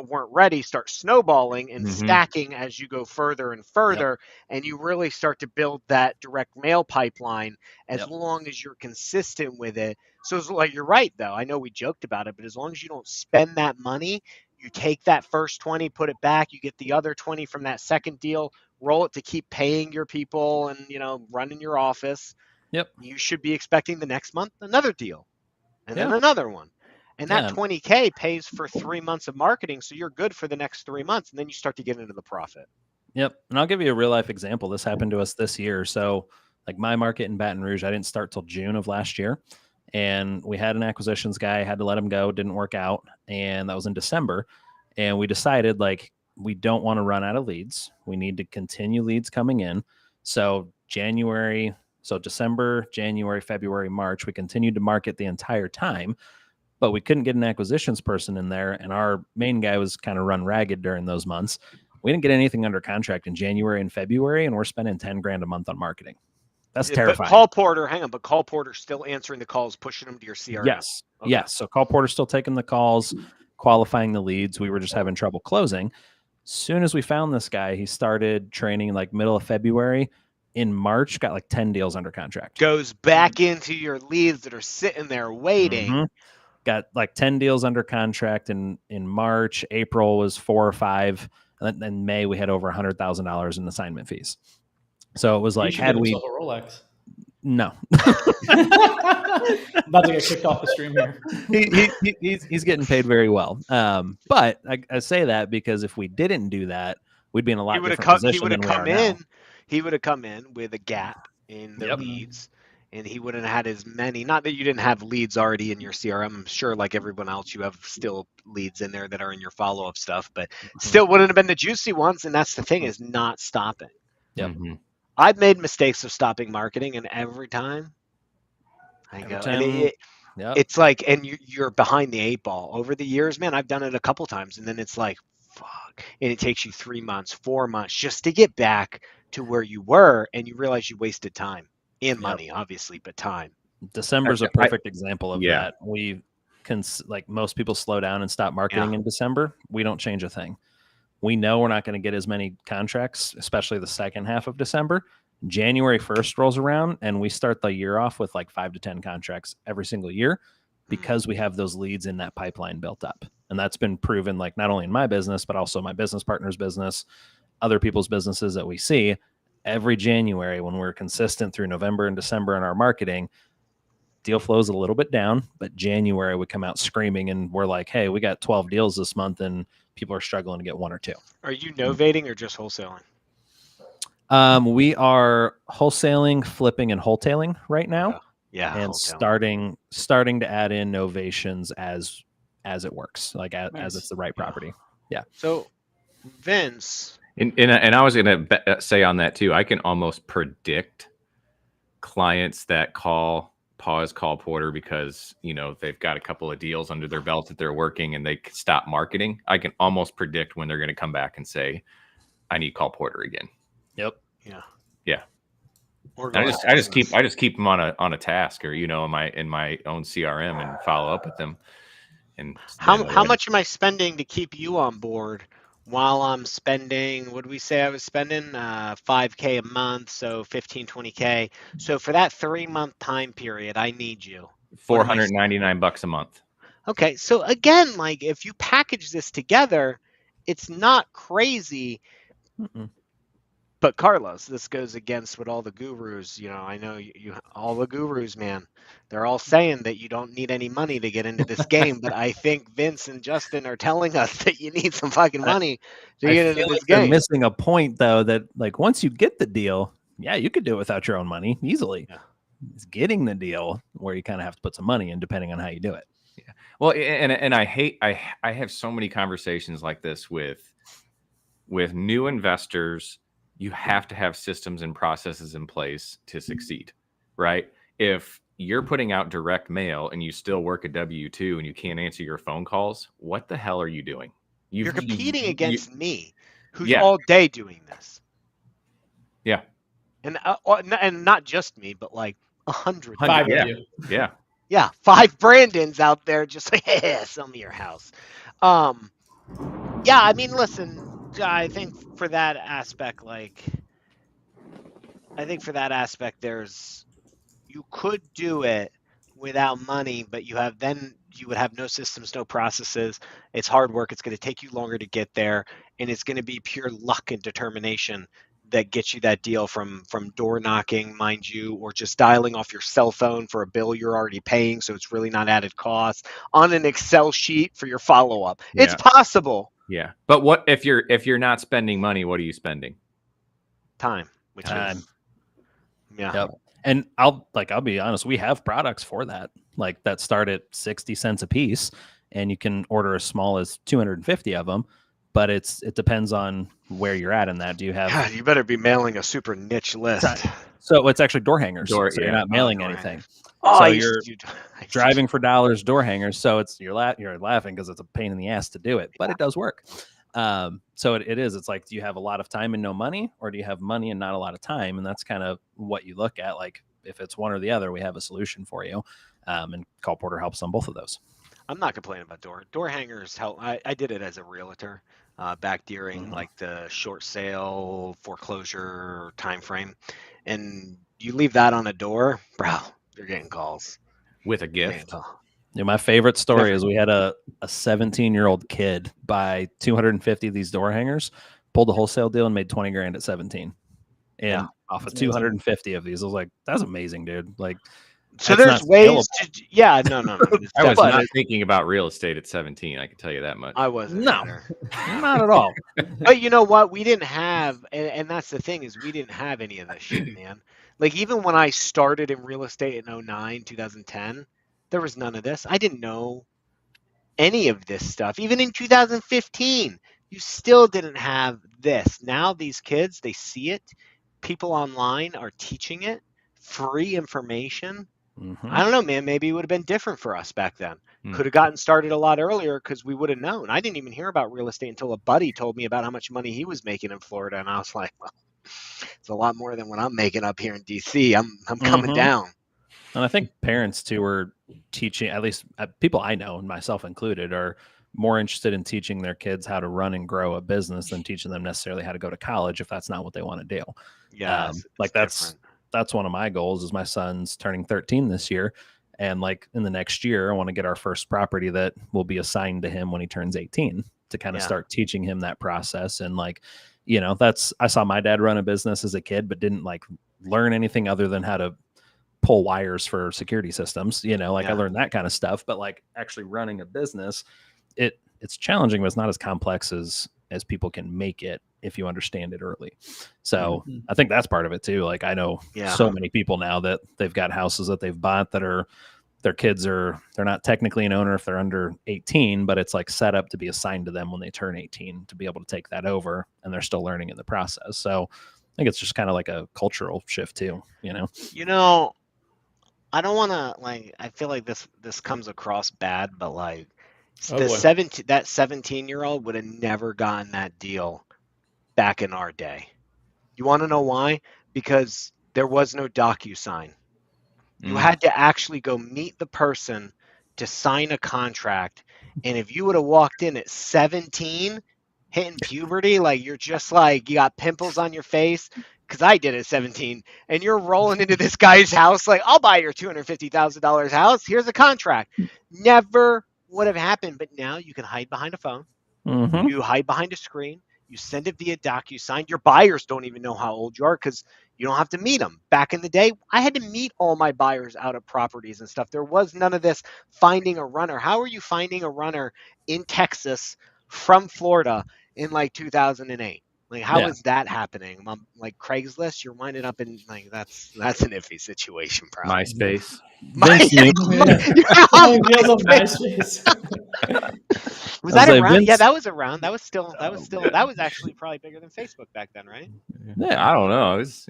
Speaker 4: weren't ready, start snowballing and stacking as you go further and further. Yep. And you really start to build that direct mail pipeline as long as you're consistent with it. So it's like, you're right, though. I know we joked about it, but as long as you don't spend that money, you take that first 20, put it back, you get the other 20 from that second deal, roll it to keep paying your people and, running your office.
Speaker 3: Yep.
Speaker 4: You should be expecting the next month another deal and then another one. And that 20K pays for 3 months of marketing. So you're good for the next 3 months. And then you start to get into the profit.
Speaker 3: Yep. And I'll give you a real life example. This happened to us this year. So like my market in Baton Rouge, I didn't start till June of last year. And we had an acquisitions guy, had to let him go, didn't work out. And that was in December. And we decided like, we don't want to run out of leads. We need to continue leads coming in. So December, January, February, March, we continued to market the entire time, but we couldn't get an acquisitions person in there. And our main guy was kind of run ragged during those months. We didn't get anything under contract in January and February, and we're spending $10,000 a month on marketing. That's terrifying.
Speaker 4: But Call Porter's still answering the calls, pushing them to your CRM.
Speaker 3: Yes. Okay. Yes. So Call Porter's still taking the calls, qualifying the leads. We were just having trouble closing. Soon as we found this guy, he started training like middle of February. In March, got like 10 deals under contract.
Speaker 4: Goes back into your leads that are sitting there waiting.
Speaker 3: Mm-hmm. Got like 10 deals under contract in March. April was 4 or 5. And then in May, we had over $100,000 in assignment fees. So it was like,
Speaker 1: had we a Rolex?
Speaker 3: No.
Speaker 1: About to get kicked off the stream here.
Speaker 3: He's getting paid very well. But I say that because if we didn't do that, we'd be in a lot different position than we are now.
Speaker 4: He would have come in with a gap in the leads, and he wouldn't have had as many. Not that you didn't have leads already in your CRM. I'm sure, like everyone else, you have still leads in there that are in your follow-up stuff, but still wouldn't have been the juicy ones. And that's the thing, is not stopping.
Speaker 3: Yep.
Speaker 2: Mm-hmm.
Speaker 4: I've made mistakes of stopping marketing, and every time I go, it's like, and you're behind the 8 ball. Over the years, man, I've done it a couple times, and then it's like, fuck, and it takes you 3 months, 4 months just to get back to where you were, and you realize you wasted time and money, obviously, but time.
Speaker 3: December's a perfect example of that. We can, like most people, slow down and stop marketing in December. We don't change a thing. We know we're not going to get as many contracts, especially the second half of December. January 1st rolls around, and we start the year off with like 5 to 10 contracts every single year. because we have those leads in that pipeline built up. And that's been proven, like not only in my business, but also my business partner's business, other people's businesses that we see every January when we're consistent through November and December in our marketing. Deal flow is a little bit down, but January would come out screaming and we're like, hey, we got 12 deals this month and people are struggling to get 1 or 2.
Speaker 4: Are you novating or just wholesaling?
Speaker 3: We are wholesaling, flipping, and wholetailing right now.
Speaker 4: Yeah.
Speaker 3: And
Speaker 4: wholesaling.
Speaker 3: starting to add in novations as it works, like as it's the right property. Yeah.
Speaker 4: So Vince.
Speaker 2: And I was going to say on that too, I can almost predict clients that pause call Porter because, you know, they've got a couple of deals under their belt that they're working and they stop marketing. I can almost predict when they're going to come back and say, I need call Porter again.
Speaker 3: Yep.
Speaker 4: Yeah.
Speaker 2: Yeah. I just keep them on a task, or, you know, in my own CRM and follow up with them. And
Speaker 4: how much am I spending to keep you on board while I'm spending, what did we say I was spending? $5K a month, so 15, 20K. So for that 3-month time period, I need you.
Speaker 2: $499 a month.
Speaker 4: Okay. So again, like if you package this together, it's not crazy.
Speaker 3: Mm-mm.
Speaker 4: But Carlos, this goes against what all the gurus, you know, I know you all the gurus, man, they're all saying that you don't need any money to get into this game. But I think Vince and Justin are telling us that you need some fucking money to get into this game.
Speaker 3: They're missing a point though, that like once you get the deal, yeah, you could do it without your own money easily. Yeah. It's getting the deal where you kind of have to put some money in, depending on how you do it.
Speaker 2: Yeah. Well, and I have so many conversations like this with new investors. You have to have systems and processes in place to succeed, right? If you're putting out direct mail and you still work a W-2 and you can't answer your phone calls, what the hell are you doing?
Speaker 4: You're competing against me, who's
Speaker 2: Yeah.
Speaker 4: all day doing this.
Speaker 2: Yeah.
Speaker 4: And not just me, but like 100.
Speaker 1: 5
Speaker 2: Yeah.
Speaker 1: of you.
Speaker 2: Yeah.
Speaker 4: Yeah, 5 Brandins out there just like, hey, sell me your house. Yeah, I mean, listen, I think for that aspect, you could do it without money, but you would have no systems, no processes. It's hard work. It's going to take you longer to get there, and it's going to be pure luck and determination that gets you that deal from door knocking, mind you, or just dialing off your cell phone for a bill you're already paying, so it's really not added cost, on an Excel sheet for your follow-up.
Speaker 2: Yeah.
Speaker 4: It's possible.
Speaker 2: Yeah. But what if you're not spending money, what are you spending?
Speaker 4: Time.
Speaker 3: Time.
Speaker 4: Yeah.
Speaker 3: Yep. And I'll be honest, we have products for that, like that start at 60 cents a piece, and you can order as small as 250 of them. But it depends on where you're at in that. Do you have?
Speaker 4: God, you better be mailing a super niche list.
Speaker 3: So it's actually door hangers. So
Speaker 2: Yeah.
Speaker 3: you're not mailing anything.
Speaker 4: Oh,
Speaker 3: So
Speaker 4: you're
Speaker 3: driving for dollars, door hangers. So you're laughing because it's a pain in the ass to do it, but it does work. So it is. It's like, do you have a lot of time and no money, or do you have money and not a lot of time? And that's kind of what you look at. Like if it's one or the other, we have a solution for you. And Call Porter helps on both of those.
Speaker 4: I'm not complaining about door hangers. Help. I did it as a realtor back during like the short sale foreclosure time frame, and you leave that on a door, bro. You're getting calls
Speaker 2: With a gift.
Speaker 3: Yeah, my favorite story is we had a 17-year-old kid buy 250 of these door hangers, pulled a wholesale deal, and made 20 grand at 17. And off of 250 of these, I was like, that's amazing, dude. Like,
Speaker 4: so there's ways to, yeah, no.
Speaker 2: I was not thinking about real estate at 17. I can tell you that much.
Speaker 4: I wasn't.
Speaker 3: No, not at all.
Speaker 4: But you know what? We didn't have, and that's the thing, is we didn't have any of this shit, man. Like even when I started in real estate in 2009, 2010, there was none of this. I didn't know any of this stuff. Even in 2015, you still didn't have this. Now these kids, they see it. People online are teaching it. Free information.
Speaker 3: Mm-hmm.
Speaker 4: I don't know, man. Maybe it would have been different for us back then.
Speaker 2: Hmm.
Speaker 4: Could have gotten started a lot earlier because we would have known. I didn't even hear about real estate until a buddy told me about how much money he was making in Florida, and I was like, well, it's a lot more than what I'm making up here in DC. I'm coming down.
Speaker 3: And I think parents too are teaching, at least people I know, and myself included, are more interested in teaching their kids how to run and grow a business than teaching them necessarily how to go to college if that's not what they want to do.
Speaker 4: Yeah,
Speaker 3: that's one of my goals. Is my son's turning 13 this year, And like in the next year, I want to get our first property that will be assigned to him when he turns 18 to kind of start teaching him that process. And like, you know, I saw my dad run a business as a kid, but didn't like learn anything other than how to pull wires for security systems, you know, like I learned that kind of stuff, but like actually running a business, it's challenging, but it's not as complex as people can make it if you understand it early. So I think that's part of it too. Like I know so many people now that they've got houses that they've bought that are their kids they're not technically an owner if they're under 18, but it's like set up to be assigned to them when they turn 18 to be able to take that over, and they're still learning in the process. So I think it's just kind of like a cultural shift too, you know?
Speaker 4: I don't want to like, I feel like this comes across bad, but like that 17-year-old would have never gotten that deal back in our day. You want to know why? Because there was no DocuSign. You had to actually go meet the person to sign a contract. And if you would have walked in at 17, hitting puberty, like you're just like, you got pimples on your face, because I did at 17, and you're rolling into this guy's house like, I'll buy your $250,000 house. Here's a contract. Never would have happened. But now you can hide behind a phone. You hide behind a screen. You send it via DocuSign. Your buyers don't even know how old you are because you don't have to meet them. Back in the day, I had to meet all my buyers out of properties and stuff. There was none of this finding a runner. How are you finding a runner in Texas from Florida in like 2008? Like, how is that happening? Like Craigslist, you're winding up in like that's an iffy situation, probably.
Speaker 2: MySpace.
Speaker 4: Was that around? Yeah, that was around. That was actually probably bigger than Facebook back then, right?
Speaker 2: Yeah, I don't know. It's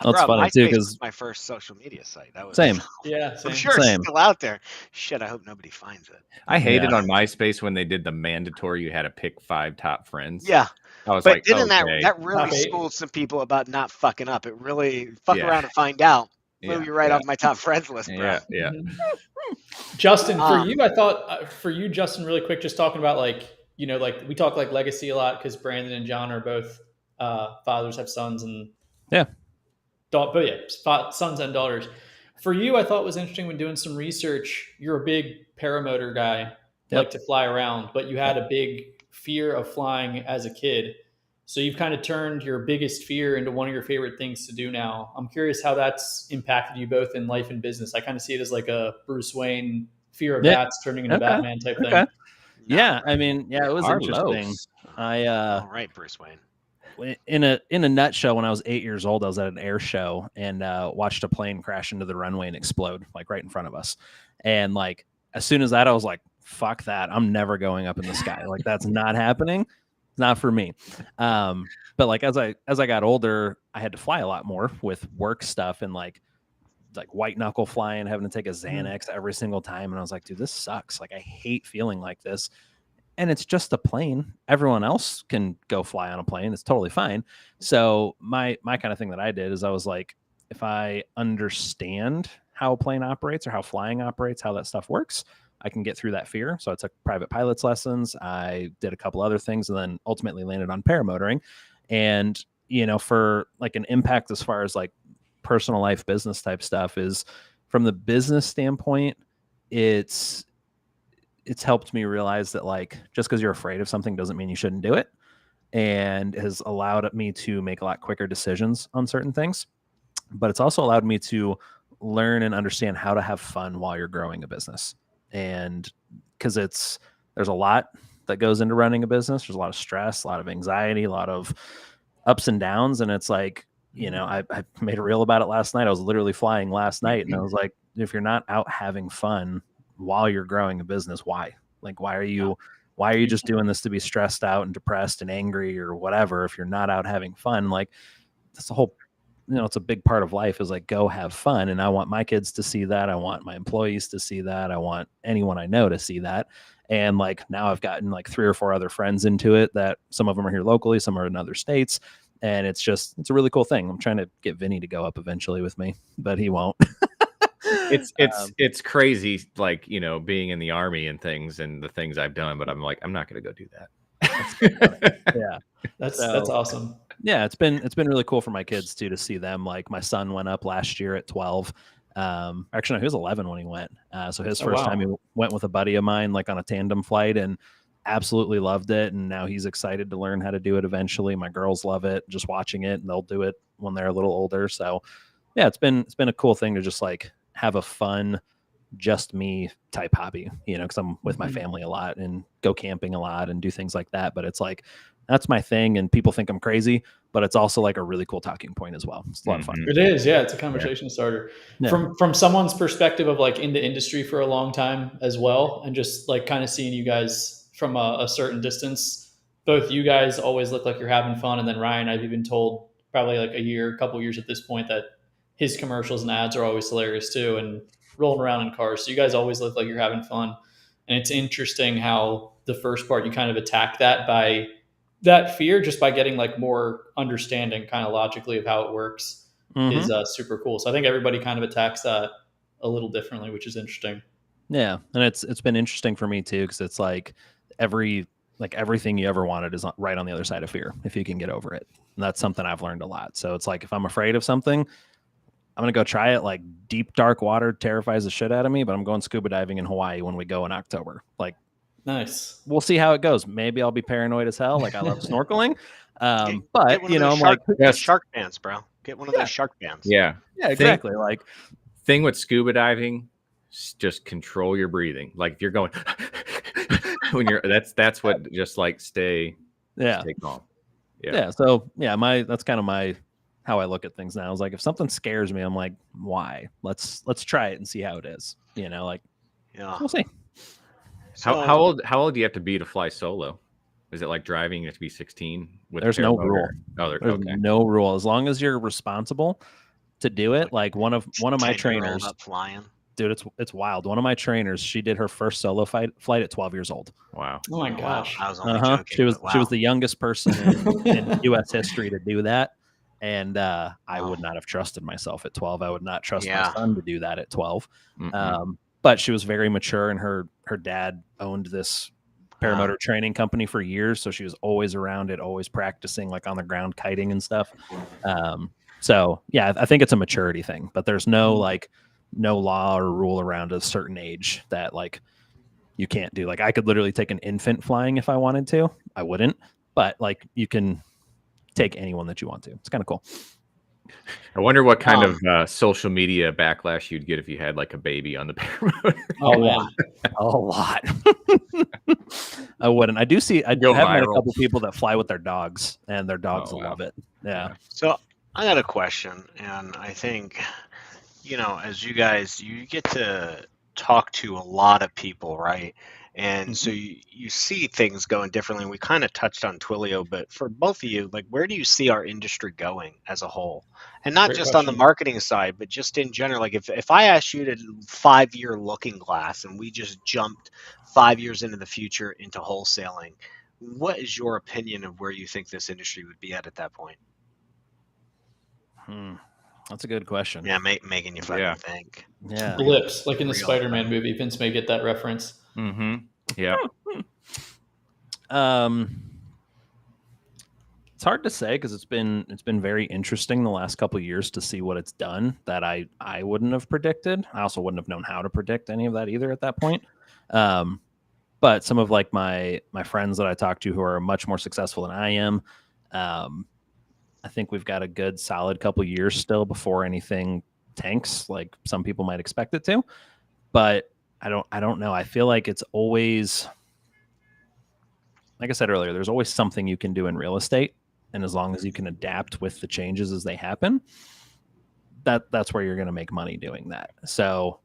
Speaker 3: That's funny too, because
Speaker 4: my first social media site. That was
Speaker 3: same.
Speaker 4: I'm sure it's still out there. Shit, I hope nobody finds it.
Speaker 2: I hated on MySpace when they did the mandatory. You had to pick 5 top friends.
Speaker 4: Yeah.
Speaker 2: I was
Speaker 4: but didn't that really schooled some people about not fucking up? It really around and find out. Blew you right off my top friends list, bro.
Speaker 2: Yeah.
Speaker 1: Justin, for you, I thought Justin, really quick, just talking about like, you know, like we talk like legacy a lot because Brandon and John are both fathers, have sons, and sons and daughters. For you, I thought it was interesting when doing some research. You're a big paramotor guy, like to fly around, but you had a big fear of flying as a kid. So you've kind of turned your biggest fear into one of your favorite things to do now. I'm curious how that's impacted you both in life and business. I kind of see it as like a Bruce Wayne fear of bats turning into Batman type thing.
Speaker 3: Yeah, I mean, it was interesting.
Speaker 4: All right, Bruce Wayne.
Speaker 3: In a nutshell, when I was 8 years old, I was at an air show and watched a plane crash into the runway and explode like right in front of us. And like as soon as that, I was like, "Fuck that! I'm never going up in the sky. Like that's not happening. It's not for me." But like as I got older, I had to fly a lot more with work stuff and like white knuckle flying, having to take a Xanax every single time. And I was like, dude, this sucks. Like I hate feeling like this. And it's just a plane. Everyone else can go fly on a plane. It's totally fine. So my kind of thing that I did is I was like, if I understand how a plane operates or how flying operates, how that stuff works, I can get through that fear. So I took private pilot's lessons. I did a couple other things and then ultimately landed on paramotoring. And, you know, for like an impact as far as like personal life, business type stuff is from the business standpoint, it's helped me realize that like just because you're afraid of something doesn't mean you shouldn't do it, and has allowed me to make a lot quicker decisions on certain things. But it's also allowed me to learn and understand how to have fun while you're growing a business. And because there's a lot that goes into running a business. There's a lot of stress, a lot of anxiety, a lot of ups and downs. And it's like, you know, I made a reel about it last night. I was literally flying last night and I was like, if you're not out having fun while you're growing a business, why? Like, why are you just doing this to be stressed out and depressed and angry or whatever? If you're not out having fun, like that's the whole, you know, it's a big part of life is like, go have fun. And I want my kids to see that. I want my employees to see that. I want anyone I know to see that. And like, now I've gotten like 3 or 4 other friends into it that some of them are here locally, some are in other states. And it's a really cool thing. I'm trying to get Vinny to go up eventually with me, but he won't.
Speaker 2: It's crazy, like, you know, being in the Army and things and the things I've done, but I'm like, I'm not going to go do that.
Speaker 3: Yeah.
Speaker 1: That's awesome.
Speaker 3: Yeah. It's been really cool for my kids too, to see them. Like my son went up last year at 12. Actually, no, he was 11 when he went. So his
Speaker 1: Oh,
Speaker 3: first
Speaker 1: wow.
Speaker 3: time, he went with a buddy of mine, like on a tandem flight, and absolutely loved it. And now he's excited to learn how to do it eventually. My girls love it, just watching it, and they'll do it when they're a little older. So yeah, it's been a cool thing to just like have a fun, just me type hobby, because I'm with my family a lot and go camping a lot and do things like that. But it's like, that's my thing. And people think I'm crazy, but it's also like a really cool talking point as well. It's a lot of fun.
Speaker 1: It is, yeah. It's a conversation starter.
Speaker 3: Yeah.
Speaker 1: From someone's perspective of like in the industry for a long time as well, and just like kind of seeing you guys from a certain distance. Both you guys always look like you're having fun, and then Ryan, I've even told probably like a couple years at this point that his commercials and ads are always hilarious too, and rolling around in cars. So you guys always look like you're having fun, and it's interesting how the first part you kind of attack that by that fear just by getting like more understanding kind of logically of how it works is super cool. So I think everybody kind of attacks that a little differently, which is interesting.
Speaker 3: Yeah. And it's been interesting for me too, because it's like everything you ever wanted is right on the other side of fear if you can get over it. And that's something I've learned a lot. So it's like, if I'm afraid of something, I'm going to go try it. Like, deep, dark water terrifies the shit out of me, but I'm going scuba diving in Hawaii when we go in October. Like,
Speaker 1: nice.
Speaker 3: We'll see how it goes. Maybe I'll be paranoid as hell. Like, I love snorkeling. But
Speaker 4: get
Speaker 3: I'm like,
Speaker 4: shark bands, bro. Get one of those shark bands.
Speaker 2: Yeah.
Speaker 3: Yeah, exactly.
Speaker 2: Thing with scuba diving, just control your breathing. Like, if you're going when you're that's what, just like stay calm. Yeah.
Speaker 3: So that's kind of how I look at things now. Is like, if something scares me, I'm like, why? Let's try it and see how it is. We'll see.
Speaker 2: So, how old do you have to be to fly solo? Is it like driving? You have to be 16.
Speaker 3: There's no rule.
Speaker 2: Oh,
Speaker 3: there's
Speaker 2: okay.
Speaker 3: no rule. As long as you're responsible to do it. Like, one of my trainers,
Speaker 4: up flying.
Speaker 3: Dude, it's wild. One of my trainers, she did her first solo flight at 12 years old.
Speaker 2: Wow.
Speaker 1: Oh my gosh.
Speaker 4: I was only joking.
Speaker 3: She was the youngest person in U.S. history to do that. And I would not have trusted myself at 12. I would not trust my son to do that at 12. But she was very mature, and her dad owned this paramotor training company for years. So she was always around it, always practicing, like on the ground kiting and stuff. So yeah, I think it's a maturity thing, but there's no law or rule around a certain age that like you can't do. Like, I could literally take an infant flying if I wanted to. I wouldn't, but like, you can take anyone that you want to. It's kind of cool.
Speaker 2: I wonder what kind of social media backlash you'd get if you had like a baby on the paramotor.
Speaker 3: A lot. I wouldn't. I have met a couple people that fly with their dogs, and their dogs love it. Yeah.
Speaker 4: So I got a question, and I think, as you guys, you get to talk to a lot of people, right? And so you see things going differently. We kind of touched on Twilio, but for both of you, like, where do you see our industry going as a whole? And not
Speaker 1: Great
Speaker 4: just
Speaker 1: question.
Speaker 4: on the marketing side, but just in general. Like, if I asked you to 5-year looking glass and we just jumped 5 years into the future into wholesaling, what is your opinion of where you think this industry would be at that point?
Speaker 3: That's a good question.
Speaker 4: Yeah, making you fucking think.
Speaker 3: Yeah.
Speaker 1: Blips, like in the Spider-Man movie. Vince may get that reference.
Speaker 2: Yeah.
Speaker 3: It's hard to say, because it's been very interesting the last couple of years to see what it's done that I wouldn't have predicted. I also wouldn't have known how to predict any of that either at that point. But some of like my friends that I talk to who are much more successful than I am, I think we've got a good solid couple of years still before anything tanks like some people might expect it to. But I don't know. I feel like it's always, like I said earlier, there's always something you can do in real estate. And as long as you can adapt with the changes as they happen, that's where you're going to make money doing that. So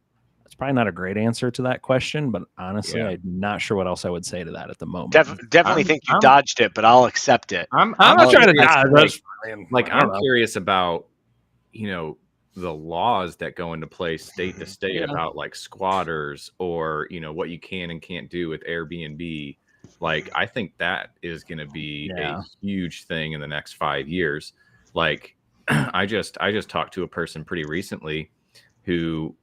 Speaker 3: it's probably not a great answer to that question, but honestly, I'm not sure what else I would say to that at the moment.
Speaker 4: Definitely think you dodged it, but I'll accept it.
Speaker 2: I'm
Speaker 3: not trying to dodge.
Speaker 2: I'm curious about, the laws that go into place state to state about like squatters or, what you can and can't do with Airbnb. Like, I think that is going to be a huge thing in the next 5 years. Like, I just talked to a person pretty recently who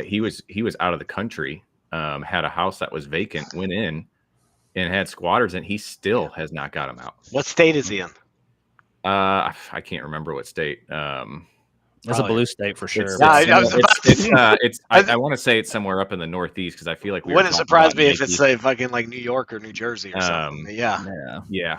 Speaker 2: he was out of the country, had a house that was vacant, went in and had squatters, and he still has not got them out.
Speaker 4: What state is he in?
Speaker 2: I can't remember what state.
Speaker 3: It's a blue state for sure.
Speaker 2: I want to say it's somewhere up in the Northeast because I feel like
Speaker 4: wouldn't surprise me if it's like fucking like New York or New Jersey or something.
Speaker 2: Yeah.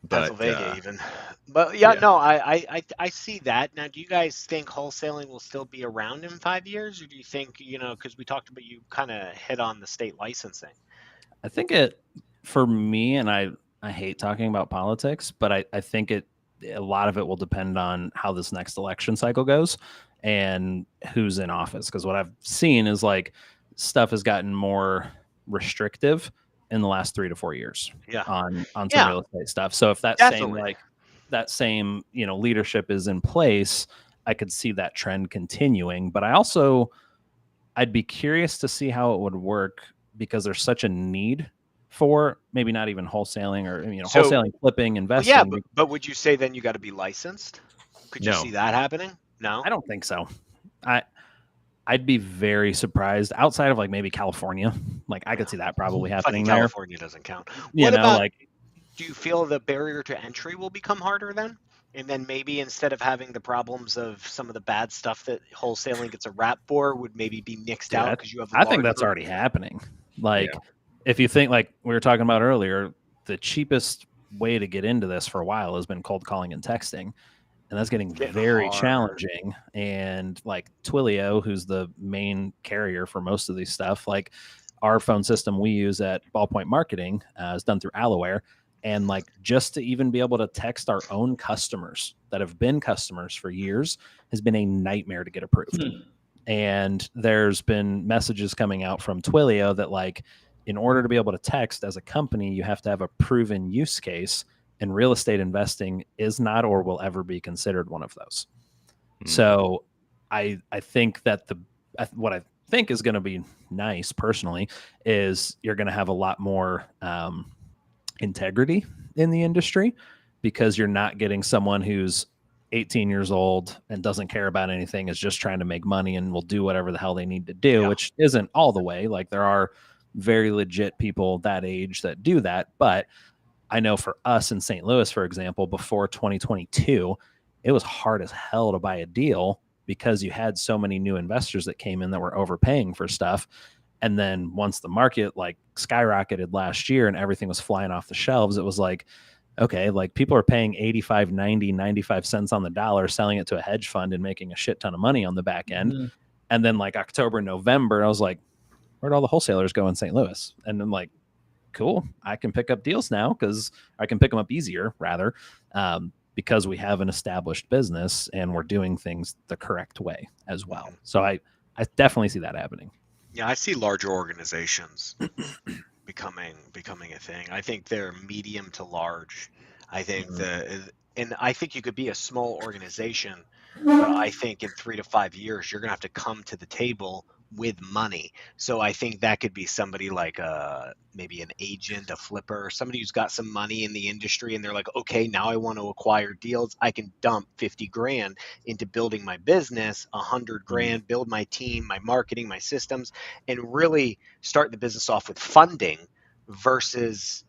Speaker 4: Pennsylvania even. But no, I see that. Now, do you guys think wholesaling will still be around in 5 years, or do you think, because we talked about, you kind of hit on the state licensing?
Speaker 3: I think for me, and I hate talking about politics, but I think a lot of it will depend on how this next election cycle goes and who's in office. Because what I've seen is like stuff has gotten more restrictive in the last 3 to 4 years on some real estate stuff. So if that same leadership is in place, I could see that trend continuing. But I'd be curious to see how it would work because there's such a need for maybe not even wholesaling or wholesaling, flipping, investing.
Speaker 4: Well, yeah, but would you say then you got to be licensed? Could you see that happening? No,
Speaker 3: I don't think so. I'd be very surprised outside of like maybe California. Like I could see that probably happening there.
Speaker 4: California doesn't count. Do you feel the barrier to entry will become harder then? And then maybe instead of having the problems of some of the bad stuff that wholesaling gets a rap for would maybe be nixed out because you have.
Speaker 3: I think that's already happening. If you think like we were talking about earlier, the cheapest way to get into this for a while has been cold calling and texting. And that's getting very challenging. And like Twilio, who's the main carrier for most of these stuff, like our phone system we use at Ballpoint Marketing is done through Allaware. And like just to even be able to text our own customers that have been customers for years has been a nightmare to get approved. And there's been messages coming out from Twilio that like, in order to be able to text as a company, you have to have a proven use case, and real estate investing is not or will ever be considered one of those. So I think that what I think is going to be nice personally is you're going to have a lot more integrity in the industry because you're not getting someone who's 18 years old and doesn't care about anything, is just trying to make money and will do whatever the hell they need to do, which isn't all the way. Like there are very legit people that age that do that. But I know for us in St. Louis, for example, before 2022, it was hard as hell to buy a deal because you had so many new investors that came in that were overpaying for stuff. And then once the market like skyrocketed last year and everything was flying off the shelves, it was like, okay, like people are paying 85, 90, 95 cents on the dollar, selling it to a hedge fund and making a shit ton of money on the back end. And then like October, November, I was like, where'd all the wholesalers go in St. Louis? And I'm like, cool, I can pick up deals now because I can pick them up easier rather because we have an established business and we're doing things the correct way as well. So I definitely see that happening.
Speaker 4: Yeah, I see larger organizations becoming a thing. I think they're medium to large. I think and I think you could be a small organization, but I think in 3 to 5 years you're gonna have to come to the table with money. So I think that could be somebody like maybe an agent, a flipper, somebody who's got some money in the industry and they're like, okay, now I want to acquire deals. I can dump 50 grand into building my business, 100 grand, build my team, my marketing, my systems, and really start the business off with funding versus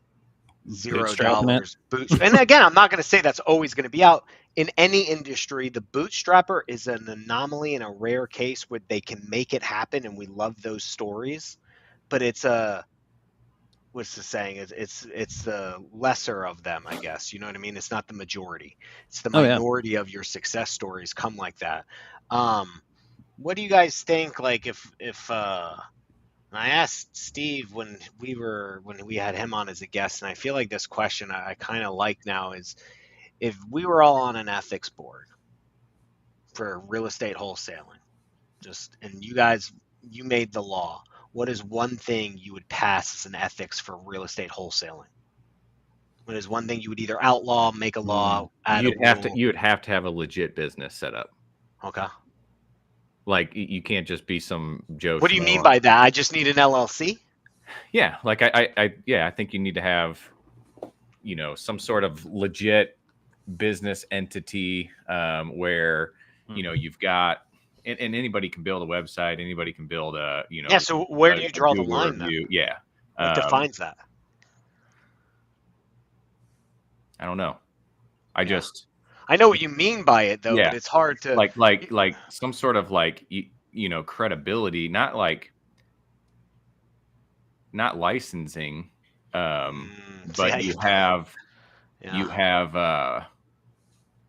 Speaker 4: $0 boots. And again, I'm not going to say that's always going to be out. In any industry, the bootstrapper is an anomaly and a rare case where they can make it happen, and we love those stories. But it's what's the saying? It's the lesser of them, I guess. You know what I mean? It's not the majority. It's the minority of your success stories come like that. What do you guys think? Like if I asked Steve when we had him on as a guest, and I feel like this question I kind of like now is, if we were all on an ethics board for real estate wholesaling, and you made the law, what is one thing you would pass as an ethics for real estate wholesaling? What is one thing you would either outlaw, make a law, add
Speaker 2: you would have to have a legit business set up.
Speaker 4: Okay.
Speaker 2: Like you can't just be some Joe.
Speaker 4: What do you mean by that? I just need an LLC?
Speaker 2: Yeah, like I think you need to have, some sort of legit business entity where you've got and anybody can build a website, anybody can build a
Speaker 4: so where do you draw the line then? What defines that?
Speaker 2: I don't know.
Speaker 4: I know what you mean by it though, but it's hard to
Speaker 2: like some sort of like credibility, not licensing, but you have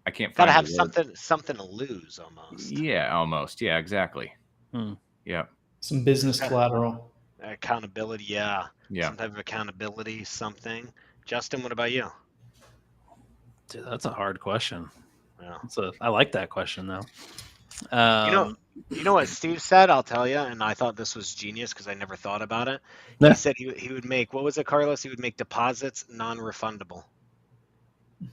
Speaker 2: I can't
Speaker 4: gotta
Speaker 2: find
Speaker 4: have
Speaker 2: the word.
Speaker 4: something to lose almost.
Speaker 2: Yeah, almost. Yeah, exactly. Yeah.
Speaker 1: Some business collateral.
Speaker 4: Accountability, yeah.
Speaker 2: Yeah.
Speaker 4: Some type of accountability, something. Justin, what about you?
Speaker 3: Dude, that's a hard question.
Speaker 4: Yeah.
Speaker 3: I like that question though.
Speaker 4: You know what Steve said? I'll tell you, and I thought this was genius because I never thought about it. He said he would make, what was it, Carlos? He would make deposits non-refundable.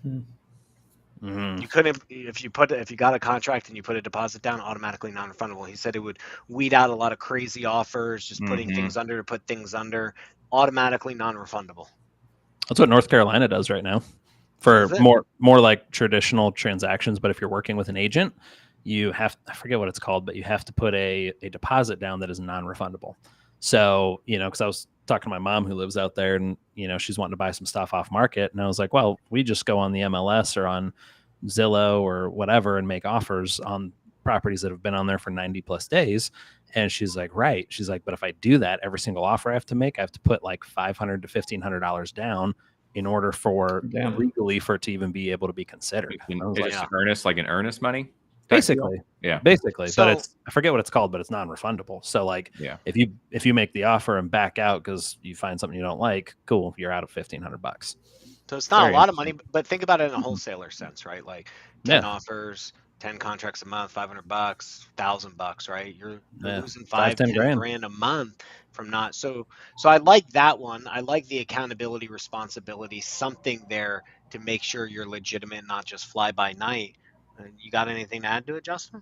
Speaker 3: Mm-hmm.
Speaker 4: You couldn't, if you got a contract and you put a deposit down, automatically non-refundable. He said it would weed out a lot of crazy offers, just putting things under to put things under, automatically non-refundable.
Speaker 3: That's what North Carolina does right now for more like traditional transactions. But if you're working with an agent, you have, I forget what it's called, but you have to put a deposit down that is non-refundable. So, because I was talking to my mom who lives out there and, she's wanting to buy some stuff off market. And I was like, well, we just go on the MLS or on Zillow or whatever and make offers on properties that have been on there for 90 plus days. And she's like, right. She's like, but if I do that, every single offer I have to make, I have to put like $500 to $1,500 down in order for legally for it to even be able to be considered.
Speaker 2: Earnest, like an earnest money?
Speaker 3: Basically.
Speaker 2: Yeah.
Speaker 3: Basically. So, but I forget what it's called, but it's non-refundable. So like if you make the offer and back out because you find something you don't like, cool, you're out of $1,500.
Speaker 4: So it's not a lot of money, but think about it in a wholesaler sense, right? Like 10 offers, 10 contracts a month, $500, $1,000, right? You're losing 5-10 grand a month from not. So I like that one. I like the accountability, responsibility, something there to make sure you're legitimate, not just fly by night. You got anything to add to it, Justin?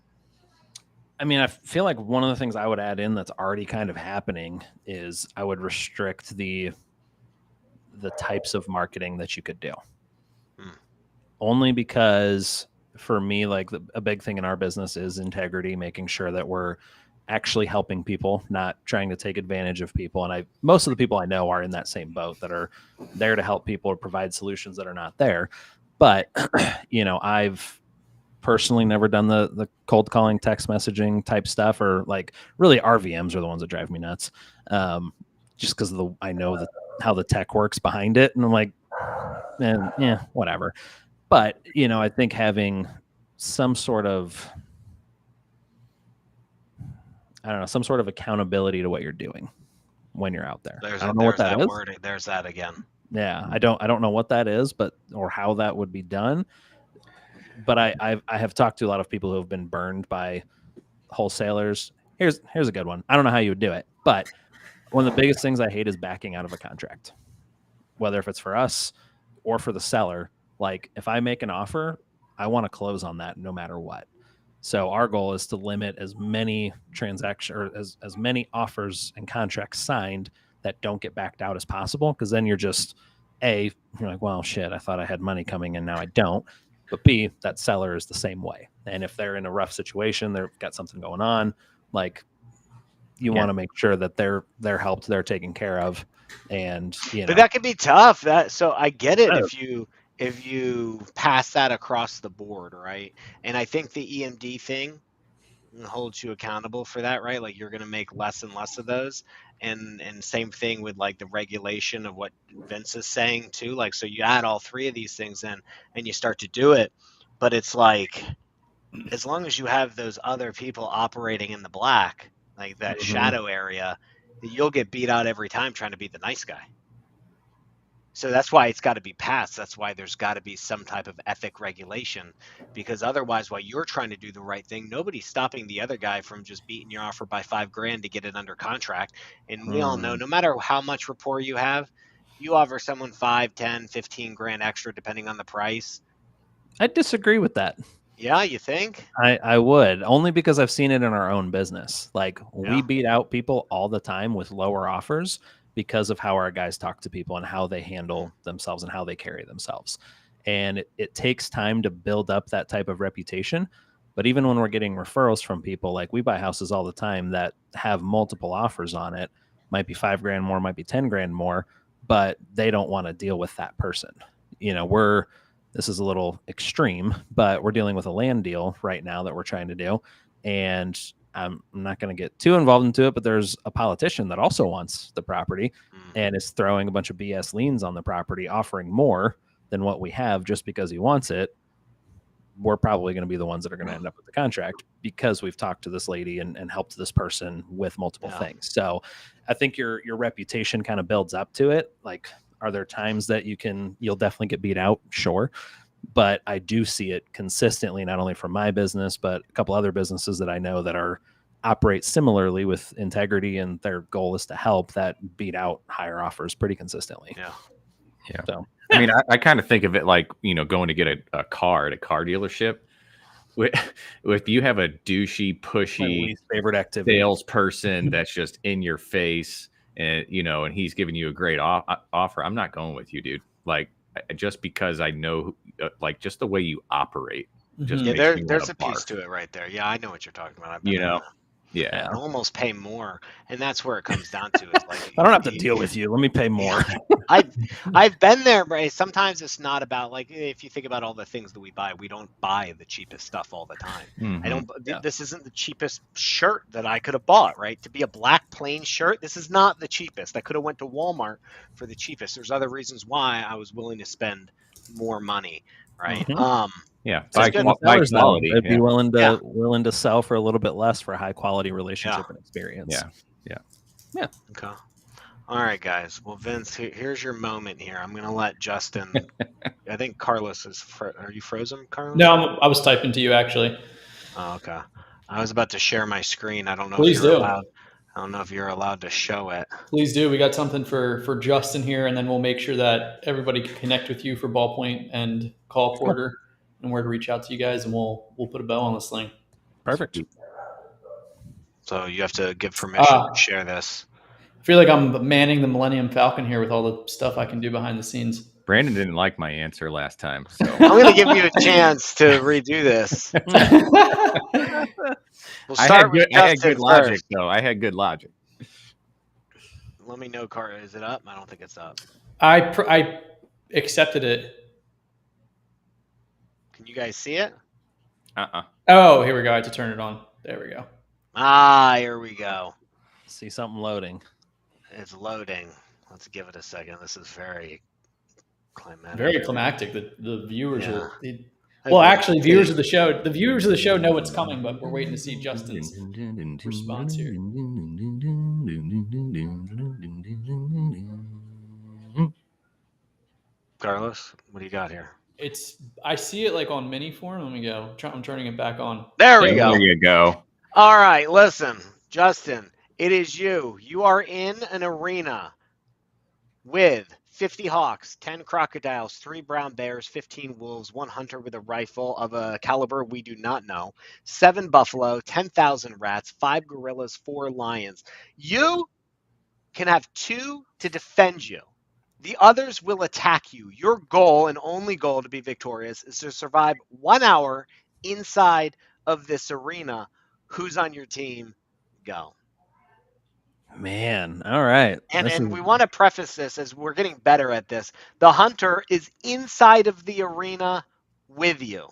Speaker 3: I mean, I feel like one of the things I would add in that's already kind of happening is I would restrict the types of marketing that you could do. Only because for me, like a big thing in our business is integrity, making sure that we're actually helping people, not trying to take advantage of people. And most of the people I know are in that same boat, that are there to help people or provide solutions that are not there. But, I've personally never done the cold calling, text messaging type stuff, or like really RVMs are the ones that drive me nuts. Just because I know how the tech works behind it. And I'm like, whatever. But, I think having some sort of, some sort of accountability to what you're doing when you're out there. I don't know what that is.
Speaker 4: Word, there's that again.
Speaker 3: Yeah. I don't know what that is, or how that would be done. But I have talked to a lot of people who have been burned by wholesalers. Here's a good one. I don't know how you would do it, but one of the biggest things I hate is backing out of a contract, whether if it's for us or for the seller. Like if I make an offer, I want to close on that no matter what. So our goal is to limit as many transactions or as many offers and contracts signed that don't get backed out as possible. Because then you're like, well, shit, I thought I had money coming in, now I don't. But B, that seller is the same way. And if they're in a rough situation, they've got something going on, like you want to make sure that they're helped, they're taken care of. And
Speaker 4: but that can be tough. So I get it if you pass that across the board, right? And I think the EMD thing holds you accountable for that, right? Like you're going to make less and less of those. And same thing with like the regulation of what Vince is saying too. Like, so you add all three of these things in and you start to do it, but it's like, as long as you have those other people operating in the black, like that shadow area, you'll get beat out every time trying to be the nice guy. So that's why it's got to be passed. That's why there's got to be some type of ethic regulation, because otherwise, while you're trying to do the right thing, nobody's stopping the other guy from just beating your offer by $5,000 to get it under contract. And we all know, no matter how much rapport you have, you offer someone 5, 10, 15 grand extra, depending on the price.
Speaker 3: I disagree with that.
Speaker 4: Yeah, you think?
Speaker 3: I would, only because I've seen it in our own business. Like we beat out people all the time with lower offers because of how our guys talk to people and how they handle themselves and how they carry themselves. And it takes time to build up that type of reputation. But even when we're getting referrals from people, like we buy houses all the time that have multiple offers on it, might be $5,000 more, might be $10,000 more, but they don't want to deal with that person. this is a little extreme, but we're dealing with a land deal right now that we're trying to do. And I'm not going to get too involved into it, but there's a politician that also wants the property and is throwing a bunch of BS liens on the property, offering more than what we have just because he wants it. We're probably going to be the ones that are going to end up with the contract because we've talked to this lady and helped this person with multiple things. So I think your reputation kind of builds up to it. Like, are there times that you'll definitely get beat out? Sure. But I do see it consistently, not only from my business, but a couple other businesses that I know that operate similarly with integrity, and their goal is to help, that beat out higher offers pretty consistently.
Speaker 4: Yeah.
Speaker 3: So,
Speaker 2: I mean, I kind of think of it like, going to get a car at a car dealership. If you have a douchey, pushy
Speaker 3: favorite activity
Speaker 2: salesperson that's just in your face, and and he's giving you a great offer, I'm not going with you, dude. Like, just because I know, like, just the way you operate. Just
Speaker 4: there's a piece to it right there. Yeah, I know what you're talking about.
Speaker 2: Yeah,
Speaker 4: almost pay more, and that's where it comes down to. Is like,
Speaker 3: I don't have to deal with you. Let me pay more.
Speaker 4: I've been there, Bray. Sometimes it's not about, like, if you think about all the things that we buy, we don't buy the cheapest stuff all the time. This isn't the cheapest shirt that I could have bought, right? To be a black plain shirt, this is not the cheapest. I could have went to Walmart for the cheapest. There's other reasons why I was willing to spend more money, right?
Speaker 2: By quality.
Speaker 3: I'd be willing to sell for a little bit less for a high quality relationship and experience.
Speaker 2: Yeah.
Speaker 4: Okay. All right, guys. Well, Vince, here's your moment here. I'm gonna let Justin. I think Carlos is. Are you frozen, Carlos?
Speaker 1: No, I was typing to you actually.
Speaker 4: Oh, okay. I was about to share my screen. I don't know
Speaker 1: Please
Speaker 4: if you're
Speaker 1: do.
Speaker 4: allowed. I don't know if you're allowed to show it.
Speaker 1: Please do. We got something for Justin here, and then we'll make sure that everybody can connect with you for Ballpoint and Call Porter, and where to reach out to you guys, and we'll put a bow on this thing.
Speaker 3: Perfect.
Speaker 4: So you have to give permission to share this.
Speaker 1: I feel like I'm manning the Millennium Falcon here with all the stuff I can do behind the scenes.
Speaker 2: Brandon didn't like my answer last time, so
Speaker 4: I'm going to give you a chance to redo this. We'll start with Justin.
Speaker 2: I had good logic, though. I had good logic.
Speaker 4: Let me know, Carter. Is it up? I don't think it's up.
Speaker 1: I accepted it.
Speaker 4: Can you guys see it?
Speaker 1: Oh, here we go. I had to turn it on. There we go.
Speaker 4: Here we go.
Speaker 3: See something loading.
Speaker 4: It's loading. Let's give it a second. This is very climactic.
Speaker 1: Very climactic. The viewers are. Well, actually, viewers of the show know what's coming, but we're waiting to see Justin's response here.
Speaker 4: Carlos, what do you got here?
Speaker 1: I see it like on mini form. Let me go. I'm turning it back on.
Speaker 4: There we go.
Speaker 2: There you go.
Speaker 4: All right, listen, Justin, it is you. You are in an arena with 50 hawks, 10 crocodiles, 3 brown bears, 15 wolves, 1 hunter with a rifle of a caliber we do not know, 7 buffalo, 10,000 rats, 5 gorillas, 4 lions. You can have 2 to defend you. The others will attack you. Your goal, and only goal to be victorious, is to survive 1 hour inside of this arena. Who's on your team? Go.
Speaker 3: Man, all right.
Speaker 4: And we want to preface this as we're getting better at this. The hunter is inside of the arena with you.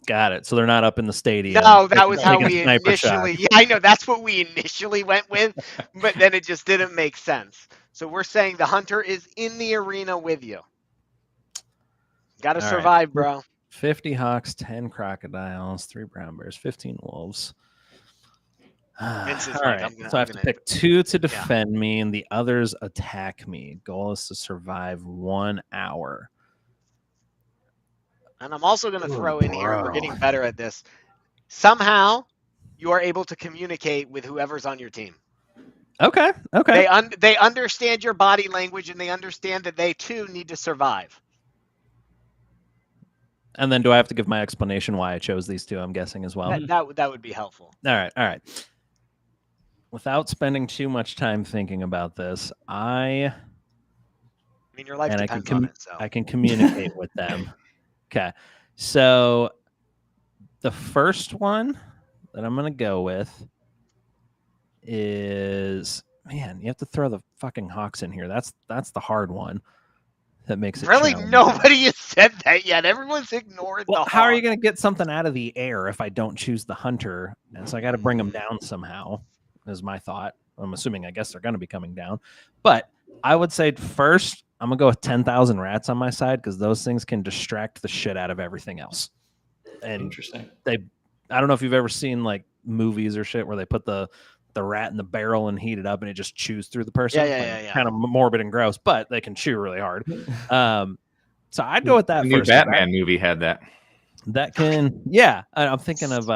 Speaker 3: Got it. So they're not up in the stadium.
Speaker 4: No, that was how we initially. Yeah, I know that's what we initially went with, but then it just didn't make sense. So we're saying the hunter is in the arena with you. Got to survive, bro.
Speaker 3: 50 hawks, 10 crocodiles, 3 brown bears, 15 wolves. All right. So I have to pick 2 to defend me, and the others attack me. Goal is to survive 1 hour.
Speaker 4: And I'm also going to throw in here, we're getting better at this. Somehow, you are able to communicate with whoever's on your team.
Speaker 3: Okay.
Speaker 4: They understand your body language, and they understand that they too need to survive.
Speaker 3: And then do I have to give my explanation why I chose these 2, I'm guessing, as well?
Speaker 4: That would be helpful.
Speaker 3: All right. Without spending too much time thinking about this, I
Speaker 4: mean, your life depends on it, so.
Speaker 3: I can communicate with them. Okay. So the first one that I'm going to go with is, man, you have to throw the fucking hawks in here. That's the hard one. that makes it
Speaker 4: Really,
Speaker 3: challenging.
Speaker 4: nobody has said that yet. Everyone's ignored
Speaker 3: Well,
Speaker 4: the
Speaker 3: how are you
Speaker 4: hawk.
Speaker 3: going to get something out of the air if I don't choose the hunter? And so I got to bring them down somehow, is my thought. I'm assuming, I guess they're going to be coming down. But I would say first, I'm going to go with 10,000 rats on my side because those things can distract the shit out of everything else. And
Speaker 1: Interesting.
Speaker 3: I don't know if you've ever seen like movies or shit where they put the rat in the barrel and heat it up and it just chews through the person.
Speaker 4: Yeah.
Speaker 3: Kind of morbid and gross, but they can chew really hard. So I'd go with that
Speaker 2: The new
Speaker 3: first.
Speaker 2: Batman movie had that.
Speaker 3: That can, yeah. I'm thinking of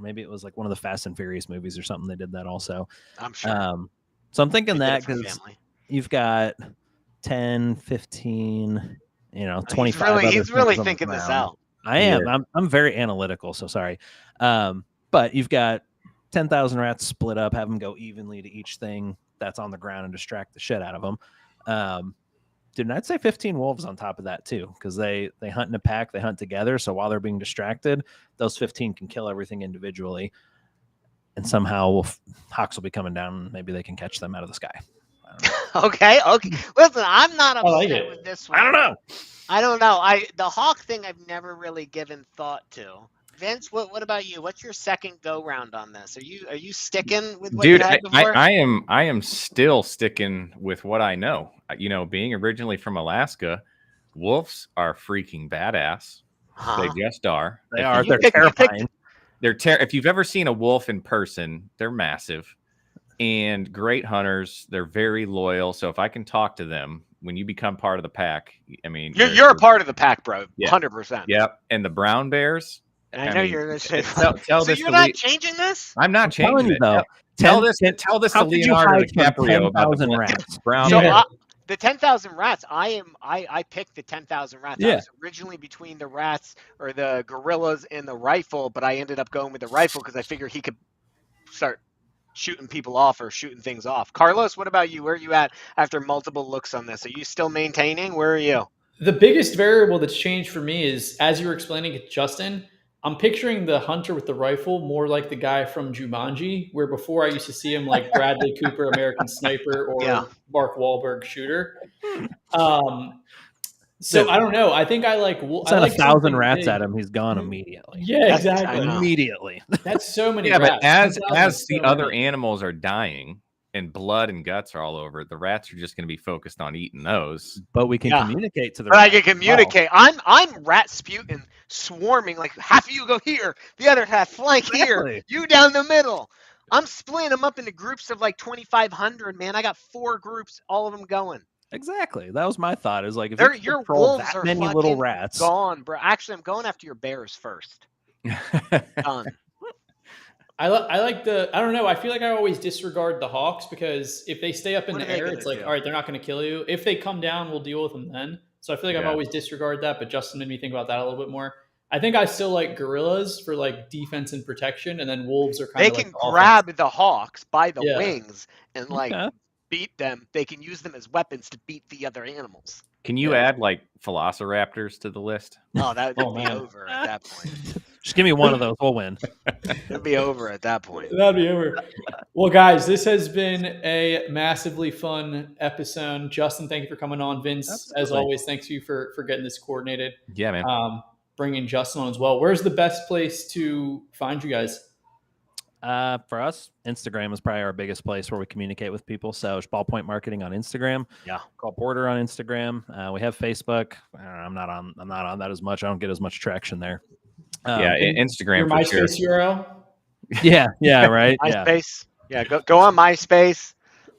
Speaker 3: maybe it was like one of the Fast and Furious movies or something. They did that also.
Speaker 4: I'm sure.
Speaker 3: So I'm thinking
Speaker 4: They did
Speaker 3: that
Speaker 4: it for
Speaker 3: because
Speaker 4: family.
Speaker 3: you've got 10, 15, 25.
Speaker 4: He's really thinking this out.
Speaker 3: I am. I'm very analytical, so sorry. But you've got 10,000 rats split up, have them go evenly to each thing that's on the ground and distract the shit out of them. Dude, I'd say 15 wolves on top of that too, because they hunt in a pack, they hunt together. So while they're being distracted, those 15 can kill everything individually, and somehow hawks will be coming down. And maybe they can catch them out of the sky.
Speaker 4: Okay. Listen, I'm not upset with this one.
Speaker 3: I don't know.
Speaker 4: The hawk thing I've never really given thought to. Vince, what about you? What's your second go round on this? Are you sticking with what you had before?
Speaker 2: I am still sticking with what I know. Being originally from Alaska, wolves are freaking badass.
Speaker 4: Huh.
Speaker 2: They just are.
Speaker 3: They are. They're terrifying.
Speaker 2: If you've ever seen a wolf in person, they're massive and great hunters. They're very loyal. So if I can talk to them, when you become part of the pack, I mean,
Speaker 4: you're a part of the pack, bro. 100%.
Speaker 2: Yep. And the brown bears.
Speaker 4: I know you're going to say.
Speaker 2: Tell
Speaker 4: so
Speaker 2: this
Speaker 4: you're not changing this?
Speaker 2: I'm not changing it.
Speaker 3: Though,
Speaker 2: tell this to Leonardo DiCaprio about the
Speaker 3: rats.
Speaker 2: Brown.
Speaker 4: So the 10,000 rats. I picked the 10,000 rats.
Speaker 3: Yeah.
Speaker 4: I was originally between the rats or the gorillas and the rifle, but I ended up going with the rifle because I figured he could start shooting people off or shooting things off. Carlos, what about you? Where are you at after multiple looks on this? Are you still maintaining? Where are you?
Speaker 1: The biggest variable that's changed for me is, as you were explaining it, Justin, I'm picturing the hunter with the rifle more like the guy from Jumanji, where before I used to see him like Bradley Cooper, American Sniper, or Mark Wahlberg, Shooter. So I don't know. I think I like.
Speaker 3: Send 1,000 rats at him, he's gone immediately.
Speaker 1: Yeah, exactly.
Speaker 3: Immediately.
Speaker 1: That's so many.
Speaker 2: Yeah,
Speaker 1: rats.
Speaker 2: but as the other animals are dying and blood and guts are all over, the rats are just going to be focused on eating those.
Speaker 3: But we can communicate to the.
Speaker 4: But I can communicate. I'm rat sputing, swarming. Like half of you go here, the other half flank here, you down the middle. I'm splitting them up into groups of like 2,500. Man, I got 4 groups, all of them going.
Speaker 3: Exactly. That was my thought. Is like if you
Speaker 4: your
Speaker 3: control
Speaker 4: wolves
Speaker 3: that
Speaker 4: are
Speaker 3: many little rats,
Speaker 4: gone, bro. Actually, I'm going after your bears first. Done.
Speaker 1: I like I don't know. I feel like I always disregard the hawks because if they stay up in the air, it's like, all right, they're not going to kill you. If they come down, we'll deal with them then. So I feel like I've always disregarded that, but Justin made me think about that a little bit more. I think I still like gorillas for like defense and protection, and then wolves are kind of
Speaker 4: They can grab the hawks by the wings and beat them. They can use them as weapons to beat the other animals.
Speaker 2: Can you add like velociraptors to the list?
Speaker 4: Oh, that would be over at that point.
Speaker 3: Just give me one of those, we'll win.
Speaker 4: It'd be over at that point.
Speaker 1: That'd be over. Well, guys, this has been a massively fun episode. Justin, thank you for coming on. Vince, as always, thanks to you for getting this coordinated.
Speaker 2: Yeah, man.
Speaker 1: Bringing Justin on as well. Where's the best place to find you guys?
Speaker 3: For us, Instagram is probably our biggest place where we communicate with people. So it's Ballpoint Marketing on Instagram.
Speaker 4: Yeah.
Speaker 3: Call Porter on Instagram. We have Facebook. I'm not on that as much. I don't get as much traction there.
Speaker 2: Instagram
Speaker 1: your
Speaker 2: for
Speaker 1: MySpace
Speaker 2: sure.
Speaker 1: URL.
Speaker 3: Yeah, right.
Speaker 4: MySpace. Yeah, go on MySpace.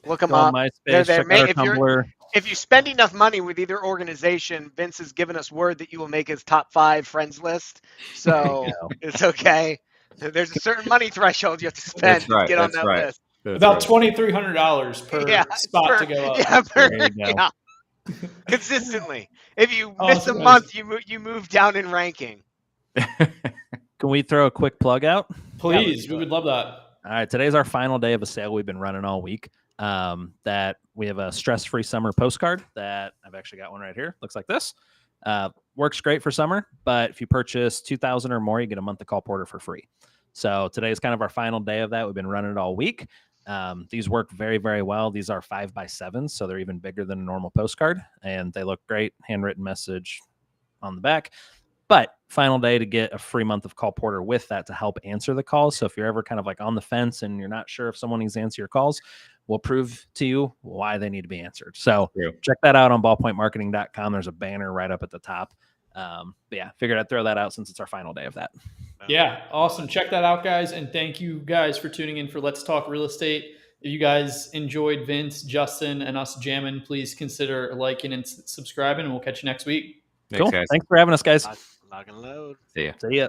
Speaker 4: Look them up.
Speaker 3: MySpace. Check out our Tumblr.
Speaker 4: If you spend enough money with either organization, Vince has given us word that you will make his top 5 friends list. So it's okay. There's a certain money threshold you have to spend to get on that list.
Speaker 1: About $2,300 per spot to go up.
Speaker 4: Consistently. If you miss a month, you move down in ranking.
Speaker 3: Can we throw a quick plug out?
Speaker 1: Please, we would love that.
Speaker 3: All right, today's our final day of a sale we've been running all week. That we have a stress-free summer postcard that I've actually got one right here. Looks like this. Works great for summer, but if you purchase 2,000 or more, you get a month of Call Porter for free. So today is kind of our final day of that. We've been running it all week. These work very, very well. These are 5x7s, so they're even bigger than a normal postcard, and they look great. Handwritten message on the back. But final day to get a free month of Call Porter with that to help answer the calls. So if you're ever kind of like on the fence and you're not sure if someone needs to answer your calls, we'll prove to you why they need to be answered. So check that out on ballpointmarketing.com. There's a banner right up at the top. But yeah, figured I'd throw that out since it's our final day of that.
Speaker 1: Yeah, awesome. Check that out, guys. And thank you guys for tuning in for Let's Talk Real Estate. If you guys enjoyed Vince, Justin, and us jamming, please consider liking and subscribing, and we'll catch you next week.
Speaker 3: Cool. Thanks for having us, guys.
Speaker 4: Lock and load.
Speaker 2: See ya.
Speaker 3: See ya.